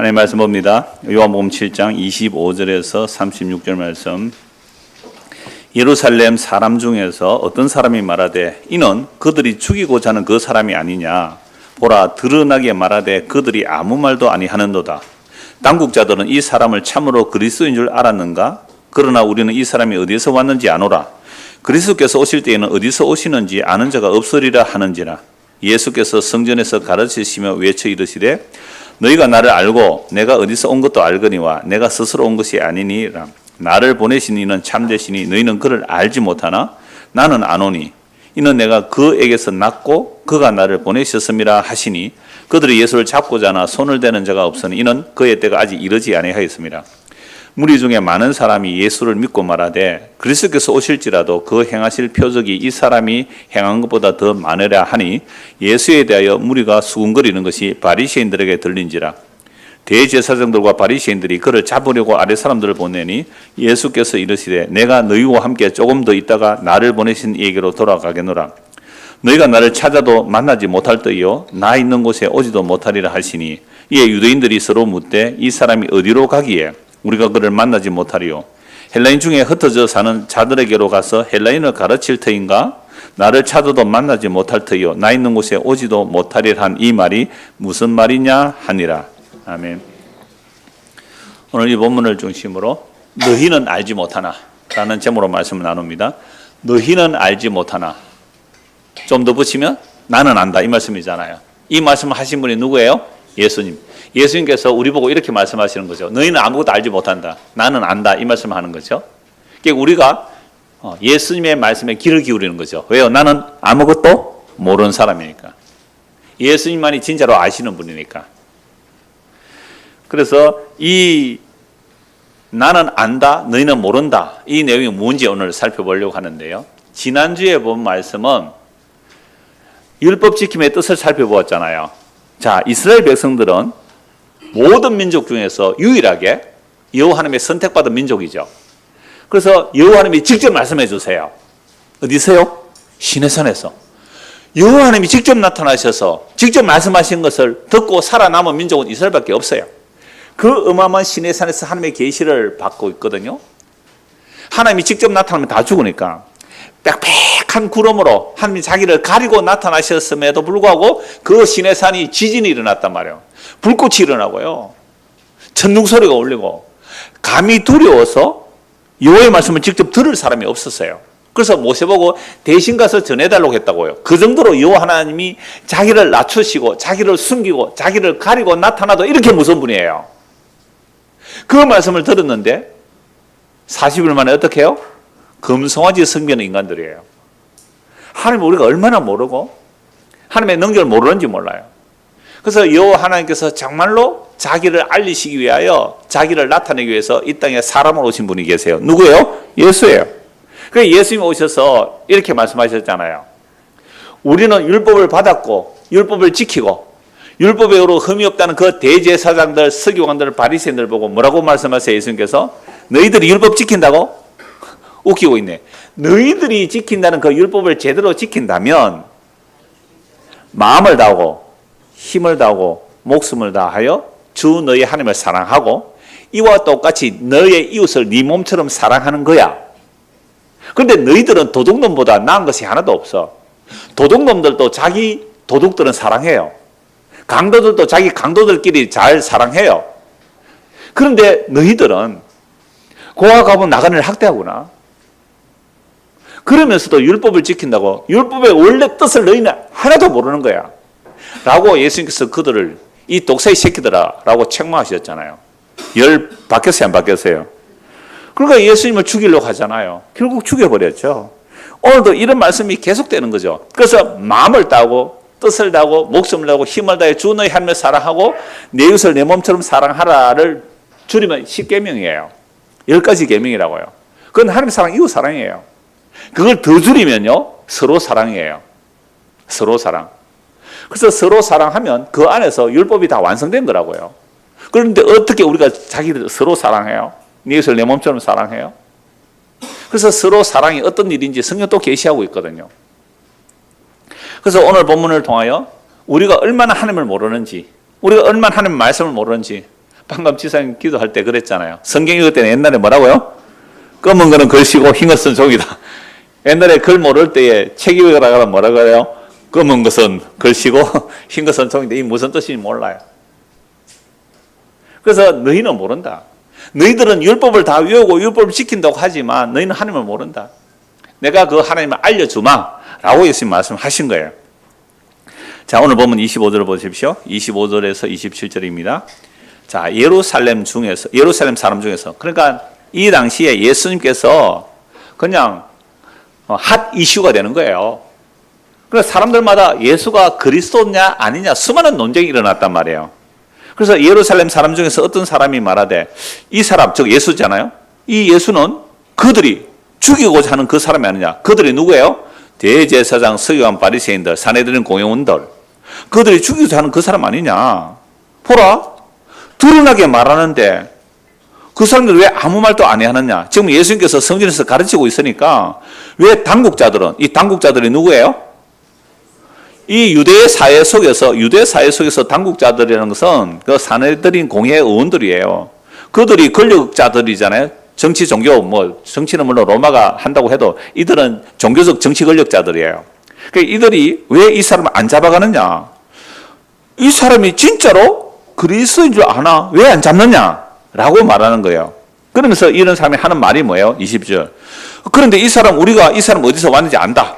하나님의 말씀 봅니다. 요한복음 7장 25절에서 36절 말씀. 예루살렘 사람 중에서 어떤 사람이 말하되 이는 그들이 죽이고자 하는 그 사람이 아니냐. 보라, 드러나게 말하되 그들이 아무 말도 아니하는도다. 당국자들은 이 사람을 참으로 그리스도인 줄 알았는가? 그러나 우리는 이 사람이 어디서 왔는지 아노라. 그리스도께서 오실 때에는 어디서 오시는지 아는 자가 없으리라 하는지라. 예수께서 성전에서 가르치시며 외쳐 이르시되 너희가 나를 알고 내가 어디서 온 것도 알거니와 내가 스스로 온 것이 아니니라. 나를 보내신 이는 참되시니 너희는 그를 알지 못하나 나는 아노니 이는 내가 그에게서 났고 그가 나를 보내셨음이라 하시니 그들이 예수를 잡고자 하나 손을 대는 자가 없으니 이는 그의 때가 아직 이르지 아니하였습니다. 무리 중에 많은 사람이 예수를 믿고 말하되 그리스도께서 오실지라도 그 행하실 표적이 이 사람이 행한 것보다 더 많으랴 하니 예수에 대하여 무리가 수군거리는 것이 바리새인들에게 들린지라. 대제사장들과 바리새인들이 그를 잡으려고 아랫 사람들을 보내니 예수께서 이르시되 내가 너희와 함께 조금 더 있다가 나를 보내신 이에게로 돌아가겠노라. 너희가 나를 찾아도 만나지 못할 터이요 나 있는 곳에 오지도 못하리라 하시니 이에 유대인들이 서로 묻되 이 사람이 어디로 가기에 우리가 그를 만나지 못하리요. 헬라인 중에 흩어져 사는 자들에게로 가서 헬라인을 가르칠 터인가? 나를 찾아도 만나지 못할 터이요 나 있는 곳에 오지도 못하리라 한 이 말이 무슨 말이냐 하니라. 아멘. 오늘 이 본문을 중심으로 너희는 알지 못하나 라는 제목으로 말씀을 나눕니다. 너희는 알지 못하나. 좀 더 붙이면 나는 안다 이 말씀이잖아요. 이 말씀을 하신 분이 누구예요? 예수님. 예수님께서 우리 보고 이렇게 말씀하시는 거죠. 너희는 아무것도 알지 못한다. 나는 안다. 이 말씀을 하는 거죠. 그러니까 우리가 예수님의 말씀에 귀를 기울이는 거죠. 왜요? 나는 아무것도 모르는 사람이니까. 예수님만이 진짜로 아시는 분이니까. 그래서 이 나는 안다, 너희는 모른다. 이 내용이 뭔지 오늘 살펴보려고 하는데요. 지난주에 본 말씀은 율법 지킴의 뜻을 살펴보았잖아요. 자, 이스라엘 백성들은 모든 민족 중에서 유일하게 여호와 하나님의 선택받은 민족이죠. 그래서 여호와 하나님이 직접 말씀해 주세요. 어디서요? 시내산에서. 여호와 하나님이 직접 나타나셔서 직접 말씀하신 것을 듣고 살아남은 민족은 이스라엘밖에 없어요. 그 어마어마한 시내산에서 하나님의 계시를 받고 있거든요. 하나님이 직접 나타나면 다 죽으니까 빽빽한 구름으로 하나님이 자기를 가리고 나타나셨음에도 불구하고 그 시내산이 지진이 일어났단 말이에요. 불꽃이 일어나고요. 천둥 소리가 울리고 감히 두려워서 여호와의 말씀을 직접 들을 사람이 없었어요. 그래서 모세 보고 대신 가서 전해달라고 했다고요. 그 정도로 여호와 하나님이 자기를 낮추시고 자기를 숨기고 자기를 가리고 나타나도 이렇게 무서운 분이에요. 그 말씀을 들었는데 40일 만에 어떻게 해요? 금송아지 섬기는 인간들이에요. 하나님을 우리가 얼마나 모르고 하나님의 능력을 모르는지 몰라요. 그래서 여호와 하나님께서 정말로 자기를 알리시기 위하여 자기를 나타내기 위해서 이 땅에 사람으로 오신 분이 계세요. 누구예요? 예수예요. 그래서 예수님이 오셔서 이렇게 말씀하셨잖아요. 우리는 율법을 받았고 율법을 지키고 율법에 의로 흠이 없다는 그 대제사장들, 서기관들, 바리새인들 보고 뭐라고 말씀하세요? 예수님께서 너희들이 율법 지킨다고? 웃기고 있네. 너희들이 지킨다는 그 율법을 제대로 지킨다면 마음을 다하고 힘을 다하고 목숨을 다하여 주 너희 하나님을 사랑하고 이와 똑같이 너의 이웃을 네 몸처럼 사랑하는 거야. 그런데 너희들은 도둑놈보다 나은 것이 하나도 없어. 도둑놈들도 자기 도둑들은 사랑해요. 강도들도 자기 강도들끼리 잘 사랑해요. 그런데 너희들은 고아 가본 나그네를 학대하구나. 그러면서도 율법을 지킨다고 율법의 원래 뜻을 너희는 하나도 모르는 거야. 라고 예수님께서 그들을 이 독사의 새끼들아 라고 책망하셨잖아요. 열 바뀌었어요? 안 바뀌었어요? 그러니까 예수님을 죽이려고 하잖아요. 결국 죽여버렸죠. 오늘도 이런 말씀이 계속되는 거죠. 그래서 마음을 다하고 뜻을 다하고 목숨을 다하고 힘을 다해 주 너희 하나님을 사랑하고 내 이웃을 내 몸처럼 사랑하라를 줄이면 10계명이에요. 10가지 계명이라고요. 그건 하나님 사랑, 이웃 사랑이에요. 그걸 더 줄이면요 서로 사랑이에요. 서로 사랑. 그래서 서로 사랑하면 그 안에서 율법이 다 완성된 거라고요. 그런데 어떻게 우리가 자기들 서로 사랑해요? 네 이웃을 내 몸처럼 사랑해요? 그래서 서로 사랑이 어떤 일인지 성경 또 계시하고 있거든요. 그래서 오늘 본문을 통하여 우리가 얼마나 하나님을 모르는지, 우리가 얼마나 하나님의 말씀을 모르는지, 방금 지사님 기도할 때 그랬잖아요. 성경 읽을 때는 옛날에 뭐라고요? 검은 거는 글씨고 흰 것은 종이다. 옛날에 글 모를 때에 책 읽으라고 뭐라 그래요? 검은 것은 글씨고 흰 것은 종인데 이 무슨 뜻인지 몰라요. 그래서 너희는 모른다. 너희들은 율법을 다 외우고 율법을 지킨다고 하지만 너희는 하나님을 모른다. 내가 그 하나님을 알려주마 라고 예수님 말씀하신 거예요. 자, 오늘 보면 25절을 보십시오. 25절에서 27절입니다. 자, 예루살렘 사람 중에서 그러니까 이 당시에 예수님께서 그냥 핫 이슈가 되는 거예요. 그래서 사람들마다 예수가 그리스도냐 아니냐 수많은 논쟁이 일어났단 말이에요. 그래서 예루살렘 사람 중에서 어떤 사람이 말하되 이 사람, 즉 예수잖아요. 이 예수는 그들이 죽이고자 하는 그 사람이 아니냐. 그들이 누구예요? 대제사장, 서기관, 바리새인들, 산헤드린 공회원들. 그들이 죽이고자 하는 그 사람 아니냐. 보라, 드러나게 말하는데 그 사람들 왜 아무 말도 안 하느냐. 지금 예수님께서 성전에서 가르치고 있으니까 왜 당국자들은, 이 당국자들이 누구예요? 이 유대 사회 속에서 당국자들이라는 것은 그 산헤드린 공회 의원들이에요. 그들이 권력자들이잖아요. 정치, 종교, 정치는 물론 로마가 한다고 해도 이들은 종교적 정치 권력자들이에요. 그러니까 이들이 왜 이 사람을 안 잡아가느냐? 이 사람이 진짜로 그리스도인 줄 아나? 왜 안 잡느냐? 라고 말하는 거예요. 그러면서 이런 사람이 하는 말이 뭐예요? 20절. 그런데 우리가 이 사람 어디서 왔는지 안다.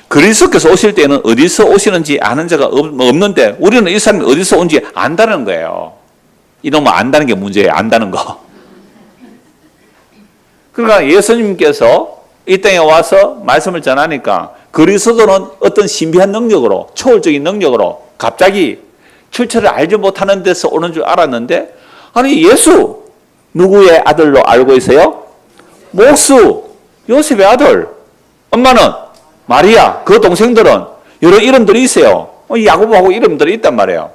그리스도께서 오실 때는 어디서 오시는지 아는 자가 없는데 우리는 이 사람이 어디서 온지 안다는 거예요. 이놈은 안다는 게 문제예요. 안다는 거. 그러니까 예수님께서 이 땅에 와서 말씀을 전하니까 그리스도는 어떤 신비한 능력으로, 초월적인 능력으로 갑자기 출처를 알지 못하는 데서 오는 줄 알았는데, 아니 예수 누구의 아들로 알고 있어요? 목수 요셉의 아들. 엄마는 마리아, 그 동생들은 여러 이름들이 있어요. 야고보하고 이름들이 있단 말이에요.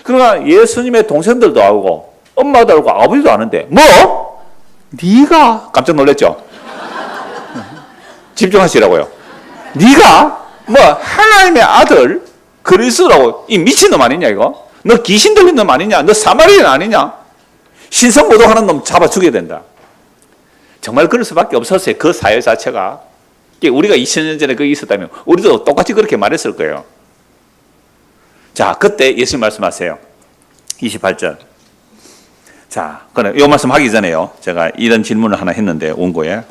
그러니까 예수님의 동생들도 알고 엄마도 알고 아버지도 아는데 뭐? 네가 깜짝 놀랐죠? 집중하시라고요. 네가 뭐 하나님의 아들 그리스도라고 이 미친놈 아니냐 이거? 너 귀신 들린 놈 아니냐? 너 사마리아인 아니냐? 신성모독하는 놈 잡아 죽여야 된다. 정말 그럴 수밖에 없었어요. 그 사회 자체가. 우리가 2000년 전에 거기 있었다면 우리도 똑같이 그렇게 말했을 거예요. 자, 그때 예수님 말씀하세요. 28절. 자, 그래, 이 말씀 하기 전에요. 제가 이런 질문을 하나 했는데, 원고에.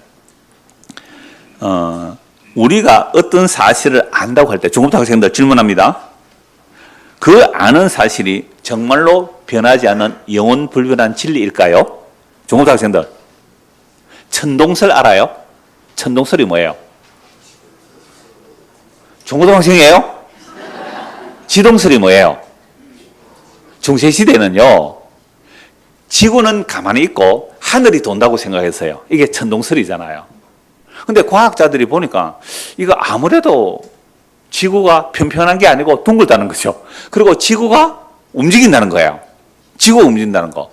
우리가 어떤 사실을 안다고 할 때, 중고등학교 학생들 질문합니다. 그 아는 사실이 정말로 변하지 않는 영원 불변한 진리일까요? 중고등학교 학생들. 천동설 알아요? 천동설이 뭐예요? 중고등학생이에요? 지동설이 뭐예요? 중세시대는요, 지구는 가만히 있고 하늘이 돈다고 생각했어요. 이게 천동설이잖아요. 근데 과학자들이 보니까 이거 아무래도 지구가 평평한 게 아니고 둥글다는 거죠. 그리고 지구가 움직인다는 거예요. 지구가 움직인다는 거.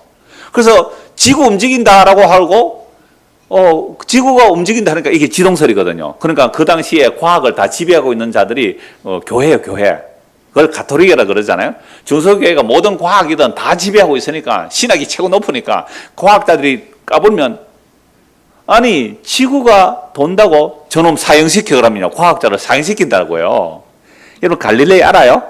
그래서 지구 움직인다라고 하고 지구가 움직인다 하니까 이게 지동설이거든요. 그러니까 그 당시에 과학을 다 지배하고 있는 자들이 교회예요, 교회. 그걸 가톨릭이라 그러잖아요. 중소교회가 모든 과학이든 다 지배하고 있으니까 신학이 최고 높으니까 과학자들이 까불면 아니 지구가 돈다고 저놈 사형시켜그러면 과학자를 사형시킨다고요. 여러분 갈릴레이 알아요?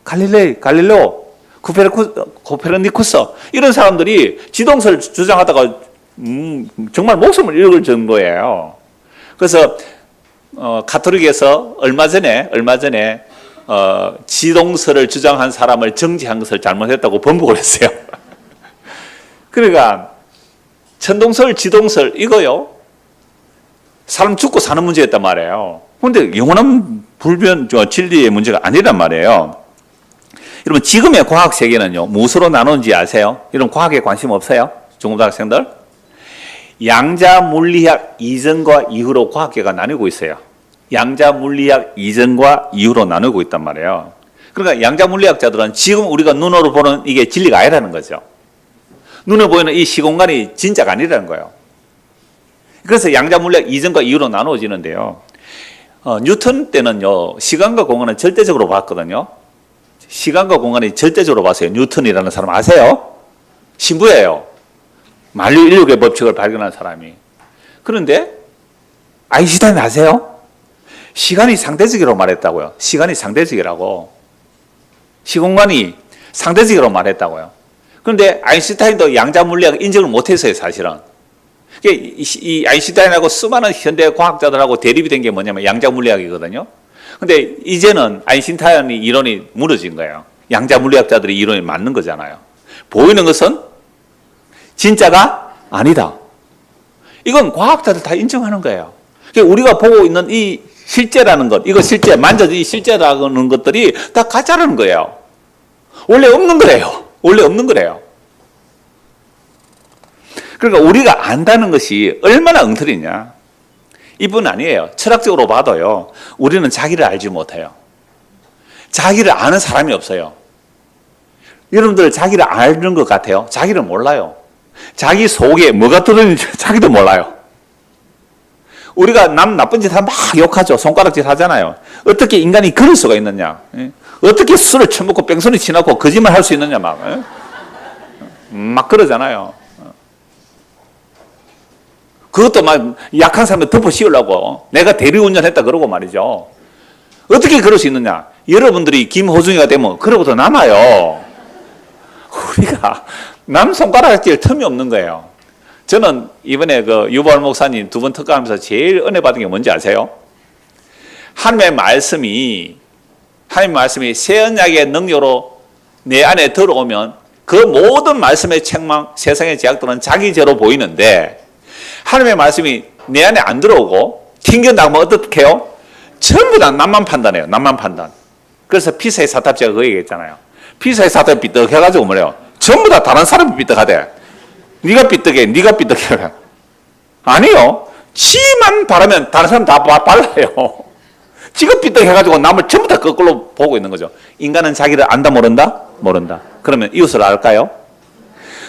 갈릴레오, 코페르니쿠스 이런 사람들이 지동설 주장하다가 정말 목숨을 잃을 정도예요. 그래서 가톨릭에서 얼마 전에 지동설을 주장한 사람을 정지한 것을 잘못했다고 번복을 했어요. 그러니까 천동설, 지동설 이거요. 사람 죽고 사는 문제였단 말이에요. 그런데 영원한 불변 진리의 문제가 아니란 말이에요. 여러분 지금의 과학 세계는요 무엇으로 나누는지 아세요? 여러분 과학에 관심 없어요? 중고등학생들? 양자 물리학 이전과 이후로 과학계가 나뉘고 있어요. 양자 물리학 이전과 이후로 나누고 있단 말이에요. 그러니까 양자 물리학자들은 지금 우리가 눈으로 보는 이게 진리가 아니라는 거죠. 눈에 보이는 이 시공간이 진짜가 아니라는 거예요. 그래서 양자 물리학 이전과 이후로 나누어지는데요. 뉴턴 때는요 시간과 공간은 절대적으로 봤거든요. 시간과 공간이 절대적으로 봤어요. 뉴턴이라는 사람 아세요? 신부예요. 만류 인력의 법칙을 발견한 사람이. 그런데 아인슈타인 아세요? 시간이 상대적이라고 말했다고요. 시간이 상대적이라고. 시공간이 상대적이라고 말했다고요. 그런데 아인슈타인도 양자 물리학 인정을 못했어요, 사실은. 이 아인슈타인하고 수많은 현대 과학자들하고 대립이 된 게 뭐냐면 양자 물리학이거든요. 근데 이제는 아인슈타인의 이론이 무너진 거예요. 양자 물리학자들의 이론이 맞는 거잖아요. 보이는 것은 진짜가 아니다. 이건 과학자들 다 인정하는 거예요. 우리가 보고 있는 이 실제라는 것, 이거 실제, 만져진 이 실제라는 것들이 다 가짜라는 거예요. 원래 없는 거래요. 원래 없는 거래요. 그러니까 우리가 안다는 것이 얼마나 엉터리냐. 이뿐 아니에요. 철학적으로 봐도요, 우리는 자기를 알지 못해요. 자기를 아는 사람이 없어요. 여러분들 자기를 아는 것 같아요? 자기를 몰라요. 자기 속에 뭐가 들어있는지 자기도 몰라요. 우리가 남 나쁜 짓 하면 막 욕하죠. 손가락질 하잖아요. 어떻게 인간이 그럴 수가 있느냐. 어떻게 술을 처먹고 뺑소니 치놓고 거짓말 할 수 있느냐 막 그러잖아요. 그것도 막 약한 사람을 덮어 씌우려고 내가 대리운전했다 그러고 말이죠. 어떻게 그럴 수 있느냐. 여러분들이 김호중이가 되면 그러고도 남아요. 우리가 남 손가락질 틈이 없는 거예요. 저는 이번에 그 유발 목사님 두 번 특강하면서 제일 은혜 받은 게 뭔지 아세요? 하나님의 말씀이 새 언약의 능력으로 내 안에 들어오면 그 모든 말씀의 책망, 세상의 제약들은 자기 죄로 보이는데 하나님의 말씀이 내 안에 안 들어오고 튕겨나가면 어떻게 해요? 전부 다 남만 판단해요. 남만 판단. 그래서 피사의 사탑제가 그 얘기했잖아요. 피사의 사탑이 삐떡해가지고 뭐래요? 전부 다 다른 사람이 삐떡하대. 네가 삐떡해, 네가 삐떡해. 아니요. 지만 바라면 다른 사람 다 발라요. 지가 삐떡해가지고 남을 전부 다 거꾸로 보고 있는 거죠. 인간은 자기를 안다 모른다? 모른다. 그러면 이웃을 알까요?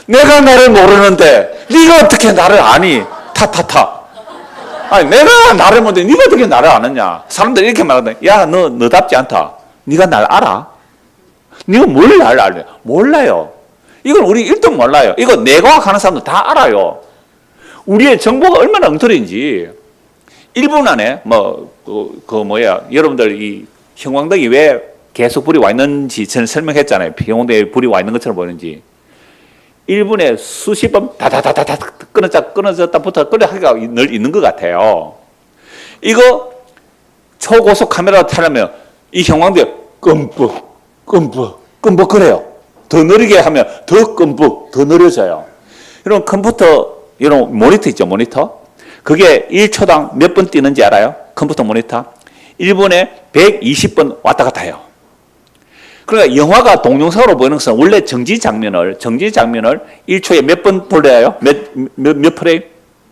내가 나를 모르는데 네가 어떻게 나를 아니? 타타타. 아니 내가 나를 모르는데 네가 어떻게 나를 아느냐? 사람들이 이렇게 말하는데 야 너답지 않다. 네가 날 알아? 네가 뭘 나를 알래? 몰라요. 이건 우리 1등 몰라요. 이거 내과학하는 사람들 다 알아요. 우리의 정보가 얼마나 엉터리인지. 1분 안에 여러분들 이 형광등이 왜 계속 불이 와 있는지 저는 설명했잖아요. 형광등에 불이 와 있는 것처럼 보이는지. 1분에 수십 번 다다다다다 끊어졌다부터 하기가 늘 있는 것 같아요. 이거 초고속 카메라 타려면 이 형광등 끔뻑 그래요. 더 느리게 하면 더 끔뻑 더 느려져요. 여러분 컴퓨터 여러분 모니터 있죠, 모니터? 그게 1초당 몇 번 뛰는지 알아요? 컴퓨터 모니터 1분에 120번 왔다 갔다 해요. 그러니까 영화가 동영상으로 보이는 것은 원래 정지 장면을 1초에 몇 번 돌려요? 몇 프레임?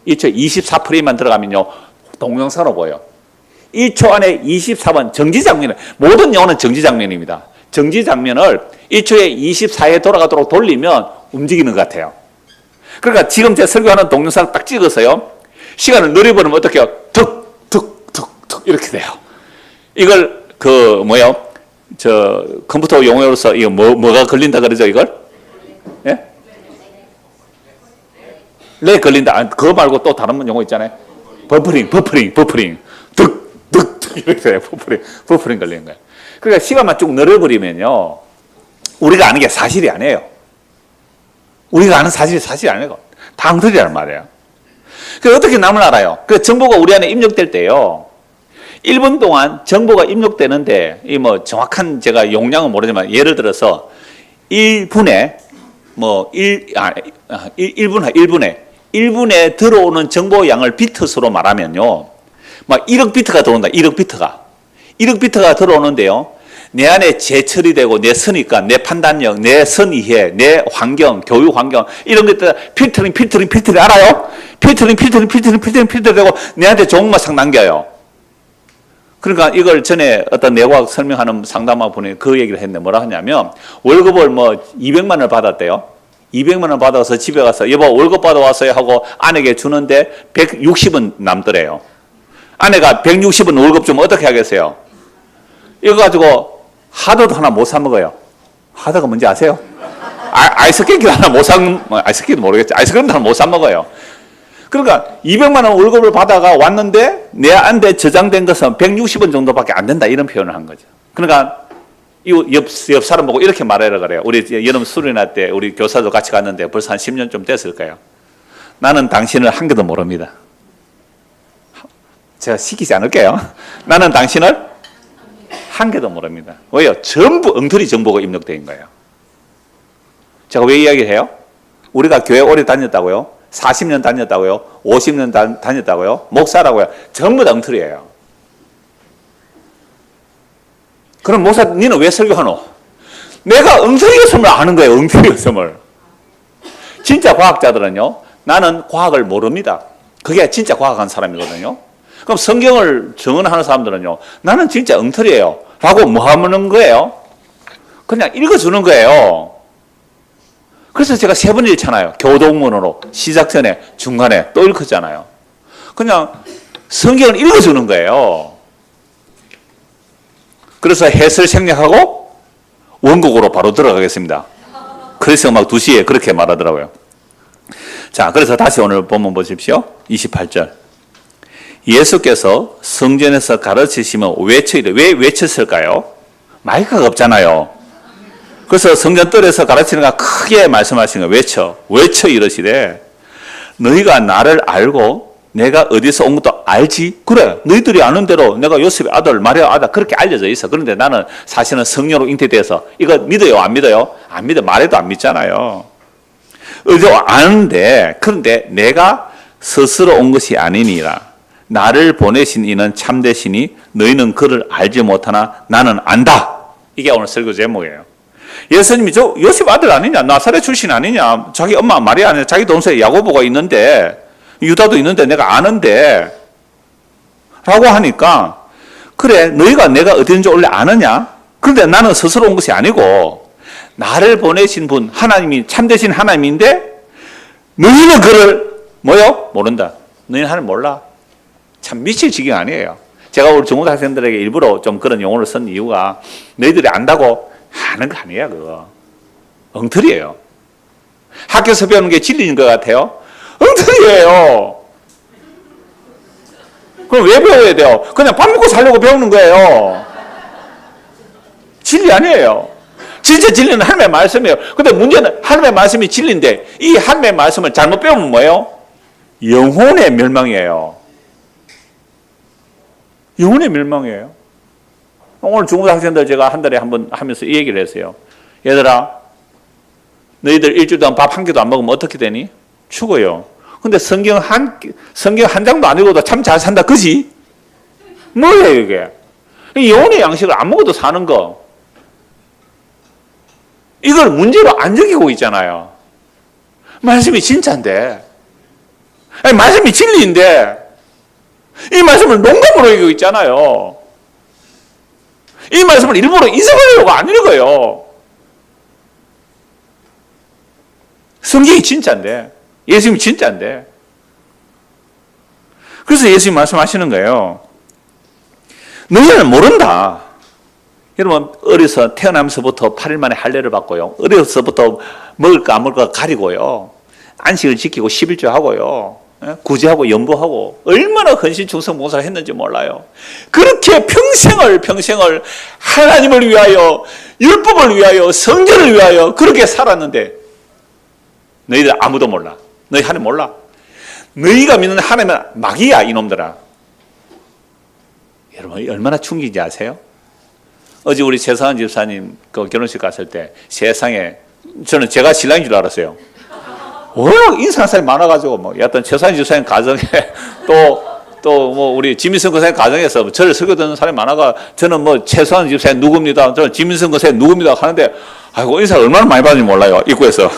1초에 24프레임만 들어가면요 동영상으로 보여요. 1초 안에 24번 정지 장면을, 모든 영화는 정지 장면입니다. 정지 장면을 1초에 24에 돌아가도록 돌리면 움직이는 것 같아요. 그러니까 지금 제가 설교하는 동영상을 딱 찍어서요 시간을 늘려버리면 어떻게 해요? 툭툭툭툭 이렇게 돼요. 이걸 컴퓨터 용어로서 이거 뭐가 걸린다 그러죠, 이걸? 예? 렉 걸린다. 그거 말고 또 다른 용어 있잖아요. 버퍼링. 득 이렇게 돼요. 버퍼링 걸리는 거예요. 그러니까 시간만 쭉 늘어버리면요 우리가 아는 게 사실이 아니에요. 우리가 아는 사실이 아니고 다 엉터리란 말이에요. 그래서 어떻게 남을 알아요? 그 정보가 우리 안에 입력될 때요 1분 동안 정보가 입력되는데 정확한 제가 용량은 모르지만 예를 들어서 1분에 1분에 들어오는 정보 양을 비트수로 말하면요 막 1억 비트가 들어온다. 1억 비트가 들어오는데요 내 안에 재처리 되고 내 선이니까 내 판단력, 내 선이해, 내 환경, 교육 환경 이런 것들 필터링 알아요? 필터링 되고 내한테 좋은 것만 남겨요. 그러니까 이걸 전에 어떤 내과학 설명하는 상담하 분이 그 얘기를 했는데 뭐라 하냐면 월급을 200만 원을 받았대요. 200만 원 받아서 집에 가서 여보 월급 받아왔어요 하고 아내에게 주는데 160원 남더래요. 아내가 160원 월급 주면 어떻게 하겠어요? 이거 가지고 하드도 하나 못 사 먹어요. 하드가 뭔지 아세요? 아이스케이크 하나 못 사, 아이스케이크 모르겠지. 아이스크림 하나 못 사 먹어요. 그러니까 200만 원 월급을 받아가 왔는데 내 안에 저장된 것은 160원 정도밖에 안 된다. 이런 표현을 한 거죠. 그러니까 이 옆 사람 보고 이렇게 말하라 그래요. 우리 여름 수련회 때 우리 교사도 같이 갔는데 벌써 한 10년 좀 됐을 거예요. 나는 당신을 한 개도 모릅니다. 제가 시키지 않을게요. 나는 당신을 한 개도 모릅니다. 왜요? 전부 엉터리 정보가 입력되어 있는 거예요. 제가 왜 이야기를 해요? 우리가 교회 오래 다녔다고요? 40년 다녔다고요? 50년 다녔다고요? 목사라고요? 전부 다 엉터리예요. 그럼 목사, 니는 왜 설교하노? 내가 엉터리였음을 아는 거예요. 엉터리였음을. 진짜 과학자들은요, 나는 과학을 모릅니다. 그게 진짜 과학한 사람이거든요. 그럼 성경을 증언하는 사람들은요, 나는 진짜 엉터리예요 라고 뭐 하는 거예요? 그냥 읽어주는 거예요. 그래서 제가 3번 읽잖아요. 교동문으로 시작 전에 중간에 또 읽었잖아요. 그냥 성경을 읽어주는 거예요. 그래서 해설 생략하고 원곡으로 바로 들어가겠습니다. 그래서 막 2시에 그렇게 말하더라고요. 자, 그래서 다시 오늘 본문 보십시오. 28절. 예수께서 성전에서 가르치시면 외쳐이래. 왜 외쳤을까요? 마이크가 없잖아요. 그래서 성전 뜰에서 가르치는 거 크게 말씀하시는 거예요. 외쳐 이러시되 너희가 나를 알고 내가 어디서 온 것도 알지? 그래, 너희들이 아는 대로 내가 요셉의 아들 마리아 아들 그렇게 알려져 있어. 그런데 나는 사실은 성령으로 잉태돼서 이거 믿어요? 안 믿어요? 안 믿어. 말해도 안 믿잖아요. 아는데 그런데 내가 스스로 온 것이 아니니라. 나를 보내신 이는 참되시니 너희는 그를 알지 못하나 나는 안다. 이게 오늘 설교 제목이에요. 예수님이 저 요셉 아들 아니냐? 나사렛 출신 아니냐? 자기 엄마 마리아 아니냐? 자기 동생 야고보가 있는데 유다도 있는데 내가 아는데 라고 하니까 그래 너희가 내가 어디 있는지 원래 아느냐? 그런데 나는 스스로 온 것이 아니고 나를 보내신 분 하나님이 참되신 하나님인데 너희는 그를 뭐요? 모른다. 너희는 하나님 몰라. 참 미칠 지경 아니에요. 제가 우리 중고등학생들에게 일부러 좀 그런 용어를 쓴 이유가 너희들이 안다고 하는 거 아니에요. 그거 엉터리예요. 학교에서 배우는 게 진리인 것 같아요. 엉터리예요. 그럼 왜 배워야 돼요? 그냥 밥 먹고 살려고 배우는 거예요. 진리 아니에요. 진짜 진리는 하나님의 말씀이에요. 근데 문제는 하나님의 말씀이 진리인데 이 하나님의 말씀을 잘못 배우면 뭐예요? 영혼의 멸망이에요. 영혼의 멸망이에요. 오늘 중고등학생들 제가 한 달에 한 번 하면서 이 얘기를 했어요. 얘들아, 너희들 일주일 동안 밥 한 끼도 안 먹으면 어떻게 되니? 죽어요. 근데 성경 한 장도 안 읽어도 참 잘 산다, 그지? 뭐예요, 이게? 영혼의 양식을 안 먹어도 사는 거. 이걸 문제로 안 적이고 있잖아요. 말씀이 진짜인데. 아니, 말씀이 진리인데. 이 말씀을 농담으로 읽고 있잖아요. 이 말씀을 일부러 인정하려고 안 읽어요. 성경이 진짜인데, 예수님이 진짜인데. 그래서 예수님이 말씀하시는 거예요. 너희는 모른다. 여러분, 어려서 태어나면서부터 8일 만에 할례를 받고요. 어려서부터 먹을까 안 먹을까 가리고요. 안식을 지키고 11조 하고요. 구제하고 연보하고 얼마나 헌신 충성 봉사를 했는지 몰라요. 그렇게 평생을 하나님을 위하여 율법을 위하여 성전을 위하여 그렇게 살았는데 너희들 아무도 몰라. 너희 하나님 몰라. 너희가 믿는 하나님은 마귀야 이놈들아. 여러분 얼마나 충격인지 아세요? 어제 우리 최상원 집사님 그 결혼식 갔을 때 세상에 저는 제가 신랑인 줄 알았어요. 워낙 인사한 사람이 많아가지고, 뭐, 여하튼 최상희 집사님 가정에, 또, 뭐, 우리 지민성 권사님 가정에서 저를 설교 듣는 사람이 많아가, 저는 뭐, 최상희 집사님 누굽니다. 저는 지민성 권사님 누굽니다. 하는데, 아이고, 인사를 얼마나 많이 받는지 몰라요. 입구에서.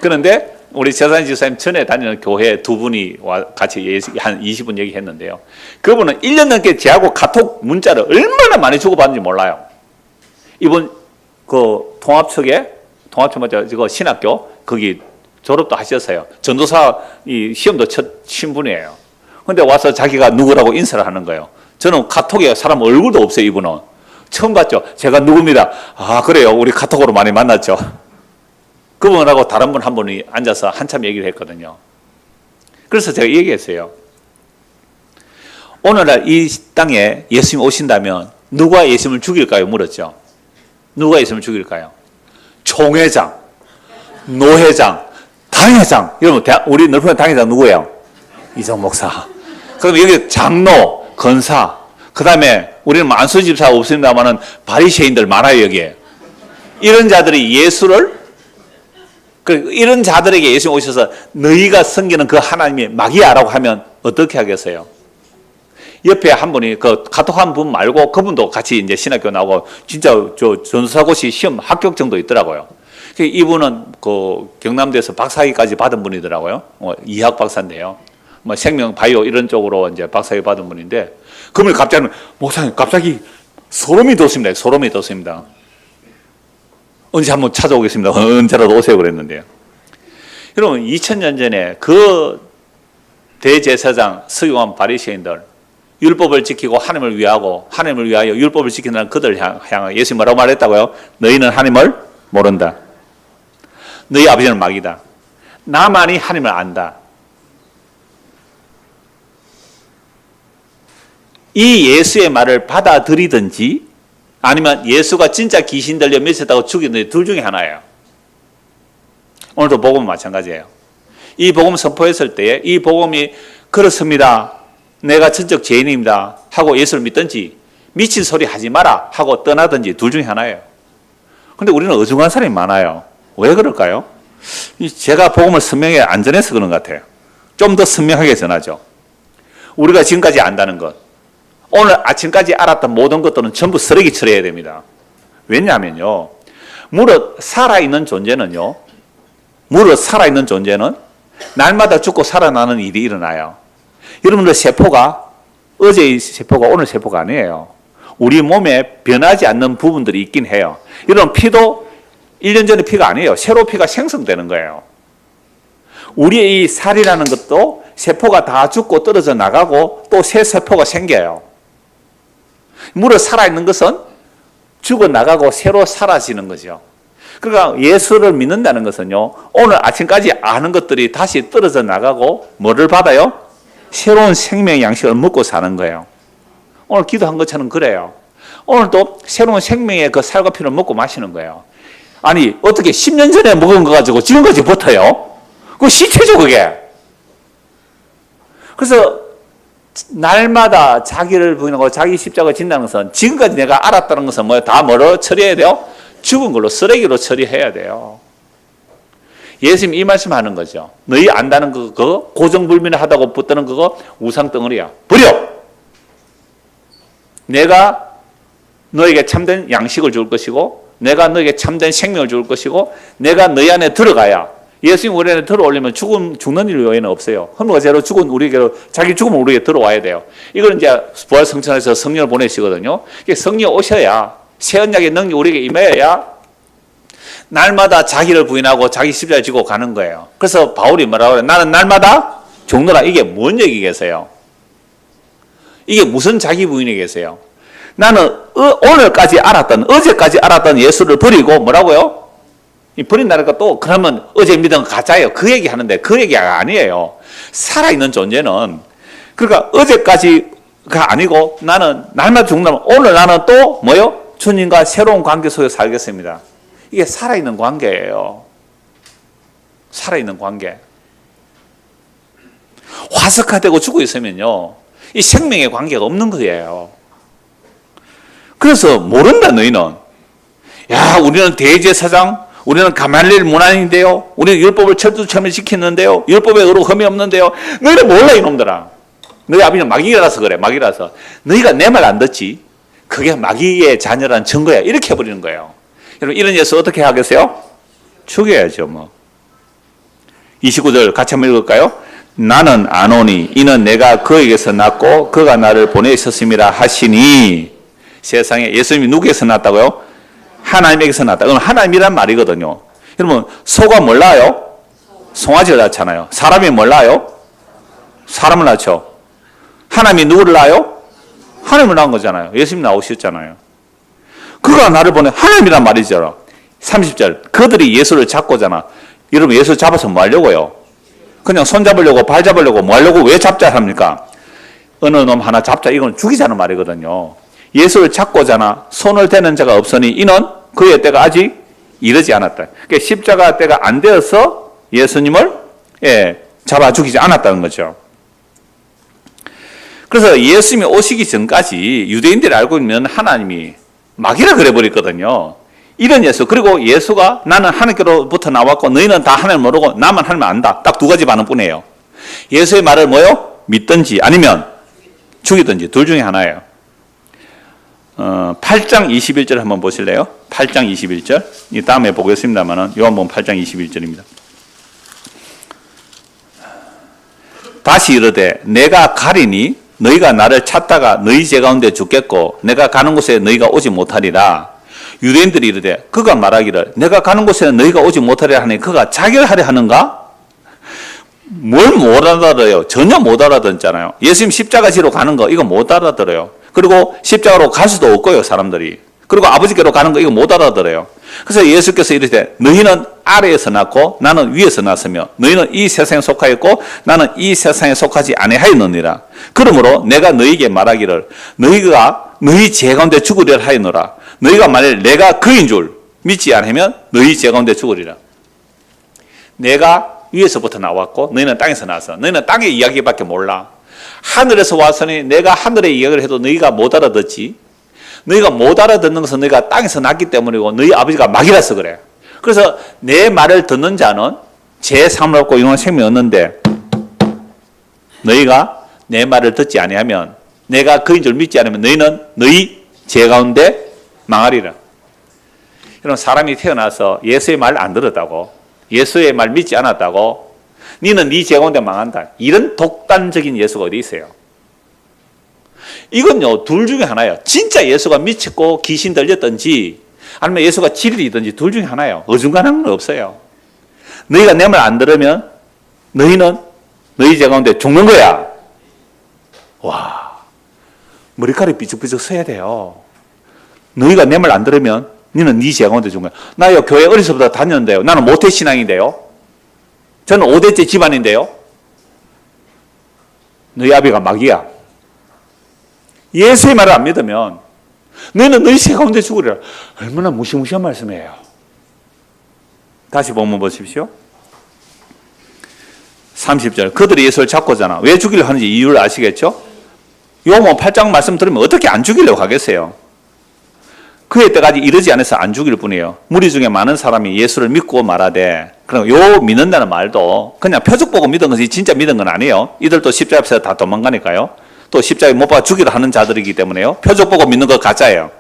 그런데, 우리 최상희 집사님 전에 다니는 교회 두 분이 같이 한 20분 얘기했는데요. 그분은 1년 넘게 제하고 카톡 문자를 얼마나 많이 주고받는지 몰라요. 이분, 통합청 맞죠? 이거 신학교, 거기, 졸업도 하셨어요. 전도사 이 시험도 친 분이에요. 근데 와서 자기가 누구라고 인사를 하는 거예요. 저는 카톡에 사람 얼굴도 없어요, 이분은. 처음 봤죠? 제가 누굽니다. 아, 그래요. 우리 카톡으로 많이 만났죠. 그분하고 다른 분 한 분이 앉아서 한참 얘기를 했거든요. 그래서 제가 얘기했어요. 오늘날 이 땅에 예수님 오신다면 누가 예수님을 죽일까요? 물었죠. 누가 예수님을 죽일까요? 총회장, 노회장, 당회장. 여러분, 우리 넓은 당회장 누구예요? 이정 목사. 그럼 여기 장로, 권사. 그 다음에 우리는 만수 집사 없습니다만은 바리새인들 많아요, 여기에. 이런 자들이 예수를, 이런 자들에게 예수님 오셔서 너희가 섬기는 그 하나님이 마귀야라고 하면 어떻게 하겠어요? 옆에 한 분이 그 카톡한 분 말고 그분도 같이 이제 신학교 나오고 진짜 저 전수사고시 시험 합격 정도 있더라고요. 이분은 그 경남대에서 박사학위까지 받은 분이더라고요. 이학 박사인데요. 뭐 생명 바이오 이런 쪽으로 이제 박사학위 받은 분인데 그분이 갑자기 목사님 갑자기 소름이 돋습니다. 소름이 돋습니다. 언제 한번 찾아오겠습니다. 언제라도 오세요 그랬는데요. 여러분 2000년 전에 그 대제사장 서기관 바리새인들 율법을 지키고 하나님을 위하고 하나님을 위하여 율법을 지키는 그들 향하여 예수님 뭐라고 말했다고요? 너희는 하나님을 모른다. 너희 아버지는 마귀다. 나만이 하나님을 안다. 이 예수의 말을 받아들이든지 아니면 예수가 진짜 귀신 들려 미쳤다고 죽이든지 둘 중에 하나예요. 오늘도 복음은 마찬가지예요. 이 복음 선포했을 때에 이 복음이 그렇습니다. 내가 전적 죄인입니다. 하고 예수를 믿든지 미친 소리 하지 마라 하고 떠나든지 둘 중에 하나예요. 그런데 우리는 어중한 사람이 많아요. 왜 그럴까요? 제가 복음을 선명하게 안 전해서 그런 것 같아요. 좀 더 선명하게 전하죠. 우리가 지금까지 안다는 것, 오늘 아침까지 알았던 모든 것들은 전부 쓰레기 처리해야 됩니다. 왜냐하면요, 무릇 살아있는 존재는요, 날마다 죽고 살아나는 일이 일어나요. 여러분들 세포가 어제의 세포가 오늘 세포가 아니에요. 우리 몸에 변하지 않는 부분들이 있긴 해요. 여러분 피도 1년 전의 피가 아니에요. 새로 피가 생성되는 거예요. 우리의 이 살이라는 것도 세포가 다 죽고 떨어져 나가고 또 새 세포가 생겨요. 무릇 살아있는 것은 죽어나가고 새로 사라지는 거죠. 그러니까 예수를 믿는다는 것은요, 오늘 아침까지 아는 것들이 다시 떨어져 나가고 뭐를 받아요? 새로운 생명의 양식을 먹고 사는 거예요. 오늘 기도한 것처럼 그래요. 오늘도 새로운 생명의 그 살과 피를 먹고 마시는 거예요. 아니 어떻게 10년 전에 먹은 거 가지고 지금까지 버텨요? 그거 시체죠 그게. 그래서 날마다 자기를 부인하고 자기 십자가를 진다는 것은 지금까지 내가 알았다는 것은 뭐예요? 다 뭐로 처리해야 돼요? 죽은 걸로 쓰레기로 처리해야 돼요. 예수님 이 말씀하는 거죠. 너희 안다는 그거 고정불변하다고 붙드는 그거 우상덩어리야. 버려. 내가 너에게 참된 양식을 줄 것이고 내가 너에게 참된 생명을 줄 것이고 내가 너희 안에 들어가야 예수님 우리 안에 들어오려면 죽는 일 외에는 없어요. 헌무가 제로 죽은 우리에게 자기 죽음을 우리에게 들어와야 돼요. 이걸 이제 부활 성천에서 성령을 보내시거든요. 성령 오셔야 새 언약의 능력이 우리에게 임해야 날마다 자기를 부인하고 자기 십자가를 지고 가는 거예요. 그래서 바울이 뭐라고 그래요? 나는 날마다 죽노라. 이게 뭔 얘기겠어요? 이게 무슨 자기 부인이겠어요? 나는 오늘까지 알았던 어제까지 알았던 예수를 버리고 뭐라고요? 버린다니까 또 그러면 어제 믿은 건 가짜예요. 그 얘기 하는데 그 얘기가 아니에요. 살아있는 존재는 그러니까 어제까지가 아니고 나는 날마다 죽는다면 오늘 나는 또 뭐요? 주님과 새로운 관계 속에 살겠습니다. 이게 살아있는 관계예요. 살아있는 관계. 화석화되고 죽어 있으면요, 이 생명의 관계가 없는 거예요. 그래서 모른다 너희는. 야, 우리는 대제사장, 우리는 가말리엘 문안인데요, 우리는 율법을 철두철미 지키는데요, 율법에 의로움이 없는데요. 너희는 몰라 이놈들아. 너희 아버지는 마귀라서 그래. 마귀라서. 너희가 내 말 안 듣지. 그게 마귀의 자녀란 증거야. 이렇게 해버리는 거예요. 여러분 이런 예수 어떻게 하겠어요? 죽여야죠 뭐. 29절 같이 한번 읽을까요? 나는 아노니 이는 내가 그에게서 났고 그가 나를 보내셨음이라 하시니. 세상에 예수님이 누구에게서 났다고요? 하나님에게서 났다. 그럼 하나님이란 말이거든요. 여러분 소가 뭘 낳아요? 송아지를 낳잖아요. 사람이 뭘 낳아요? 사람을 낳죠. 하나님이 누구를 낳아요? 하나님을 낳은 거잖아요. 예수님 나오셨잖아요. 그가 나를 보내 하나님이란 말이죠. 30절. 그들이 예수를 잡고잖아. 여러분 예수 잡아서 뭐 하려고요? 그냥 손 잡으려고 발 잡으려고 뭐 하려고 왜 잡자 합니까? 어느 놈 하나 잡자 이건 죽이자는 말이거든요. 예수를 잡고잖아. 손을 대는 자가 없으니 이는 그의 때가 아직 이르지 않았다. 그러니까 십자가 때가 안 되어서 예수님을 잡아 죽이지 않았다는 거죠. 그래서 예수님이 오시기 전까지 유대인들이 알고 있는 하나님이 마귀라 그래버렸거든요. 이런 예수. 그리고 예수가 나는 하나님께로부터 나왔고 너희는 다 하나님을 모르고 나만 하나님을 안다. 딱 두 가지 반응뿐이에요. 예수의 말을 뭐요? 믿든지 아니면 죽이든지 둘 중에 하나예요. 8장 21절 한번 보실래요? 8장 21절. 이 다음에 보겠습니다만은 요한복음 8장 21절입니다. 다시 이르되 내가 가리니 너희가 나를 찾다가 너희 제 가운데 죽겠고 내가 가는 곳에 너희가 오지 못하리라. 유대인들이 이르되 그가 말하기를 내가 가는 곳에 너희가 오지 못하리라 하니 그가 자결하려 하는가? 뭘 못 알아들어요? 전혀 못 알아듣잖아요. 예수님 십자가 지로 가는 거 이거 못 알아들어요. 그리고 십자가로 갈 수도 없고요, 사람들이. 그리고 아버지께로 가는 거 이거 못 알아들어요. 그래서 예수께서 이르되 너희는 아래에서 났고 나는 위에서 났으며 너희는 이 세상에 속하였고 나는 이 세상에 속하지 아니하였느니라. 그러므로 내가 너희에게 말하기를 너희가 너희 죄 가운데 죽으리라 하였노라. 너희가 만일 내가 그인 줄 믿지 않으면 너희 죄 가운데 죽으리라. 내가 위에서부터 나왔고 너희는 땅에서 나왔어. 너희는 땅의 이야기밖에 몰라. 하늘에서 왔으니 내가 하늘의 이야기를 해도 너희가 못 알아듣지. 너희가 못 알아듣는 것은 너희가 땅에서 났기 때문이고 너희 아버지가 마귀라서 그래. 그래서 내 말을 듣는 자는 제 삶을 얻고 영원한 생명이 얻는데 너희가 내 말을 듣지 아니하면 내가 그인 줄 믿지 않으면 너희는 너희 죄 가운데 망하리라. 여러분 사람이 태어나서 예수의 말 안 들었다고 예수의 말 믿지 않았다고 너는 네 죄 가운데 망한다. 이런 독단적인 예수가 어디 있어요? 이건요 둘 중에 하나예요. 진짜 예수가 미쳤고 귀신 들렸든지 아니면 예수가 진리이든지 둘 중에 하나예요. 어중간한 건 없어요. 너희가 내 말 안 들으면 너희는 너희 죄 가운데 죽는 거야. 와, 머리카락이 삐죽삐죽 서야 돼요. 너희가 내 말 안 들으면 너는 네 죄 가운데 죽는 거야. 나요 교회 어려서부터 다녔는데요. 나는 모태신앙인데요. 저는 5대째 집안인데요. 너희 아비가 마귀야. 예수의 말을 안 믿으면 너희는 너희 죄 가운데 죽으리라. 얼마나 무시무시한 말씀이에요. 다시 본문 보십시오. 30절. 그들이 예수를 잡고잖아. 왜 죽이려고 하는지 이유를 아시겠죠? 요한복음 8장 말씀 들으면 어떻게 안 죽이려고 하겠어요? 그의 때까지 이르지 않아서 안 죽일 뿐이에요. 무리 중에 많은 사람이 예수를 믿고 말하되 그럼 요 믿는다는 말도 그냥 표적 보고 믿은 것이 진짜 믿은 건 아니에요. 이들도 십자가 앞에서 다 도망가니까요. 또 십자가에 못 박아 죽이려 하는 자들이기 때문에요. 표적 보고 믿는 거 가짜예요.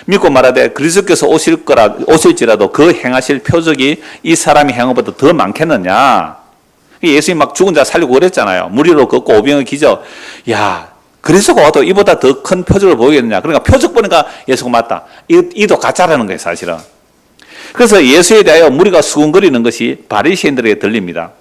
믿고 말하되 그리스도께서 오실지라도 그 행하실 표적이 이 사람이 행한 것보다 더 많겠느냐. 예수님 막 죽은 자 살리고 그랬잖아요. 무리로 걷고 오병의 기적. 야, 그리스도가 와도 이보다 더 큰 표적을 보이겠느냐. 그러니까 표적 보니까 예수가 맞다. 이도 가짜라는 거예요, 사실은. 그래서 예수에 대하여 무리가 수군거리는 것이 바리새인들에게 들립니다.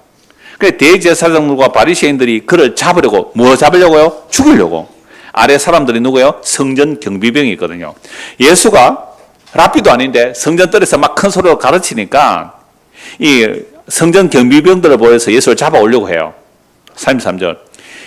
그래서 대제사장들과 바리새인들이 그를 잡으려고, 뭐 잡으려고요? 죽이려고. 아래 사람들이 누구예요? 성전 경비병이 있거든요. 예수가 랍비도 아닌데 성전뜰에서 막 큰 소리로 가르치니까 이 성전 경비병들을 보여서 예수를 잡아오려고 해요. 33절.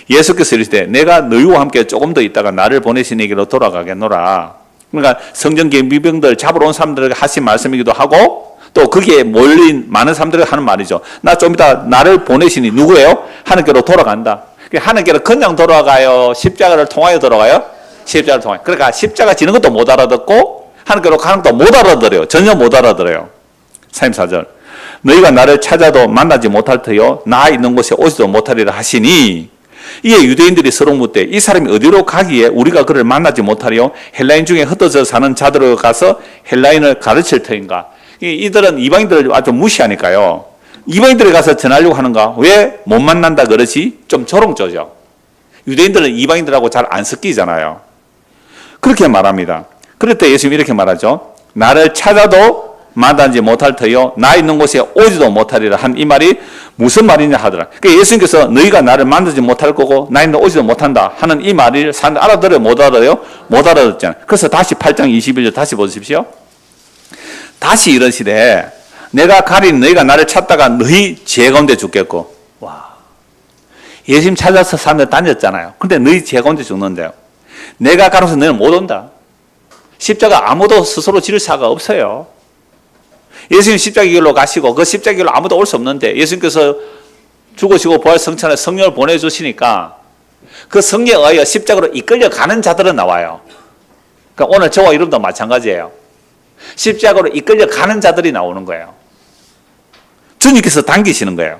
예수께서 이르시되 내가 너희와 함께 조금 더 있다가 나를 보내시니기로 돌아가겠노라. 그러니까 성전 경비병들 잡으러 온 사람들에게 하신 말씀이기도 하고 또 거기에 몰린 많은 사람들에게 하는 말이죠. 나 좀 이따 나를 보내시니 누구예요? 하나님께로 돌아간다. 하나님께로 그냥 돌아가요? 십자가를 통하여 돌아가요? 십자가를 통하여. 그러니까 십자가 지는 것도 못 알아듣고 하나님께로 가는 것도 못 알아들어요. 전혀 못 알아들어요. 34절. 너희가 나를 찾아도 만나지 못할 터요 나 있는 곳에 오지도 못하리라 하시니 이에 유대인들이 서로 묻되 이 사람이 어디로 가기에 우리가 그를 만나지 못하리요? 헬라인 중에 흩어져 사는 자들로 가서 헬라인을 가르칠 터인가? 이들은 이방인들을 아주 무시하니까요. 이방인들에 가서 전하려고 하는가? 왜 못 만난다 그러지? 좀 조롱조죠. 유대인들은 이방인들하고 잘 안 섞이잖아요. 그렇게 말합니다. 그럴 때 예수님이 이렇게 말하죠. 나를 찾아도 만나지 못할 터요 나 있는 곳에 오지도 못하리라 한 이 말이 무슨 말이냐 하더라. 그러니까 예수님께서 너희가 나를 만나지 못할 거고 나 있는 곳에 오지도 못한다 하는 이 말을 사람들 알아들어요? 못 알아요? 못 알아듣잖아요. 그래서 다시 8장 21절 다시 보십시오. 다시 이러시되 내가 가린 너희가 나를 찾다가 너희 죄 가운데 죽겠고. 와, 예수님 찾아서 사람들 다녔잖아요. 근데 너희 죄 가운데 죽는데요. 내가 가로서 너희는 못 온다. 십자가 아무도 스스로 질 사가 없어요. 예수님 십자가 길로 가시고 그 십자가 길로 아무도 올 수 없는데 예수님께서 죽으시고 부활 성천에 성령을 보내주시니까 그 성령에 의하여 십자가로 이끌려 가는 자들은 나와요. 그러니까 오늘 저와 여러분도 마찬가지예요. 십자가로 이끌려 가는 자들이 나오는 거예요. 주님께서 당기시는 거예요.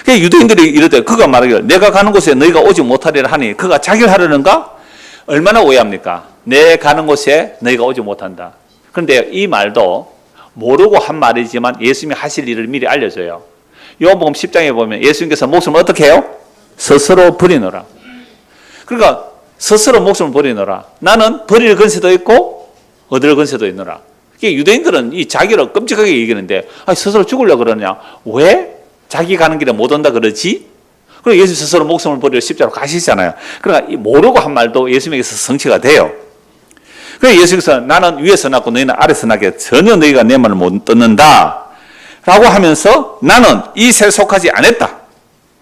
그러니까 유대인들이 이러되 그가 말하기를 내가 가는 곳에 너희가 오지 못하리라 하니 그가 자기를 하려는가? 얼마나 오해합니까? 내 가는 곳에 너희가 오지 못한다. 그런데 이 말도 모르고 한 말이지만 예수님이 하실 일을 미리 알려줘요. 요한복음 10장에 보면 예수님께서 목숨을 어떻게 해요? 스스로 버리노라. 그러니까 스스로 목숨을 버리노라. 나는 버릴 건세도 있고 얻을 건세도 있노라. 유대인들은 이 자기를 끔찍하게 얘기하는데 스스로 죽으려고 그러냐? 왜? 자기 가는 길에 못 온다 그러지? 그리고 예수 스스로 목숨을 버리러 십자가로 가시잖아요. 그러니까 모르고 한 말도 예수님에게서 성취가 돼요. 그래서 예수께서 나는 위에서 낳고 너희는 아래서 낳게 전혀 너희가 내 말을 못 듣는다 라고 하면서 나는 이 세에 속하지 않았다.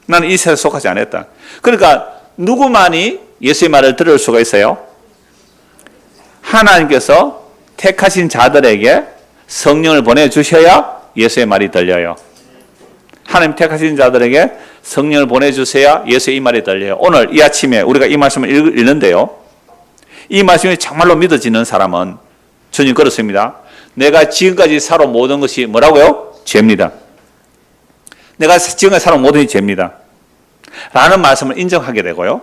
나는 이 세에 속하지 않았다. 그러니까 누구만이 예수의 말을 들을 수가 있어요? 하나님께서 택하신 자들에게 성령을 보내주셔야 예수의 말이 들려요. 하나님 택하신 자들에게 성령을 보내주셔야 예수의 이 말이 들려요. 오늘 이 아침에 우리가 이 말씀을 읽는데요. 이 말씀이 정말로 믿어지는 사람은 주님 그렇습니다. 내가 지금까지 살아온 모든 것이 뭐라고요? 죄입니다. 내가 지금까지 살아온 모든 것이 죄입니다. 라는 말씀을 인정하게 되고요.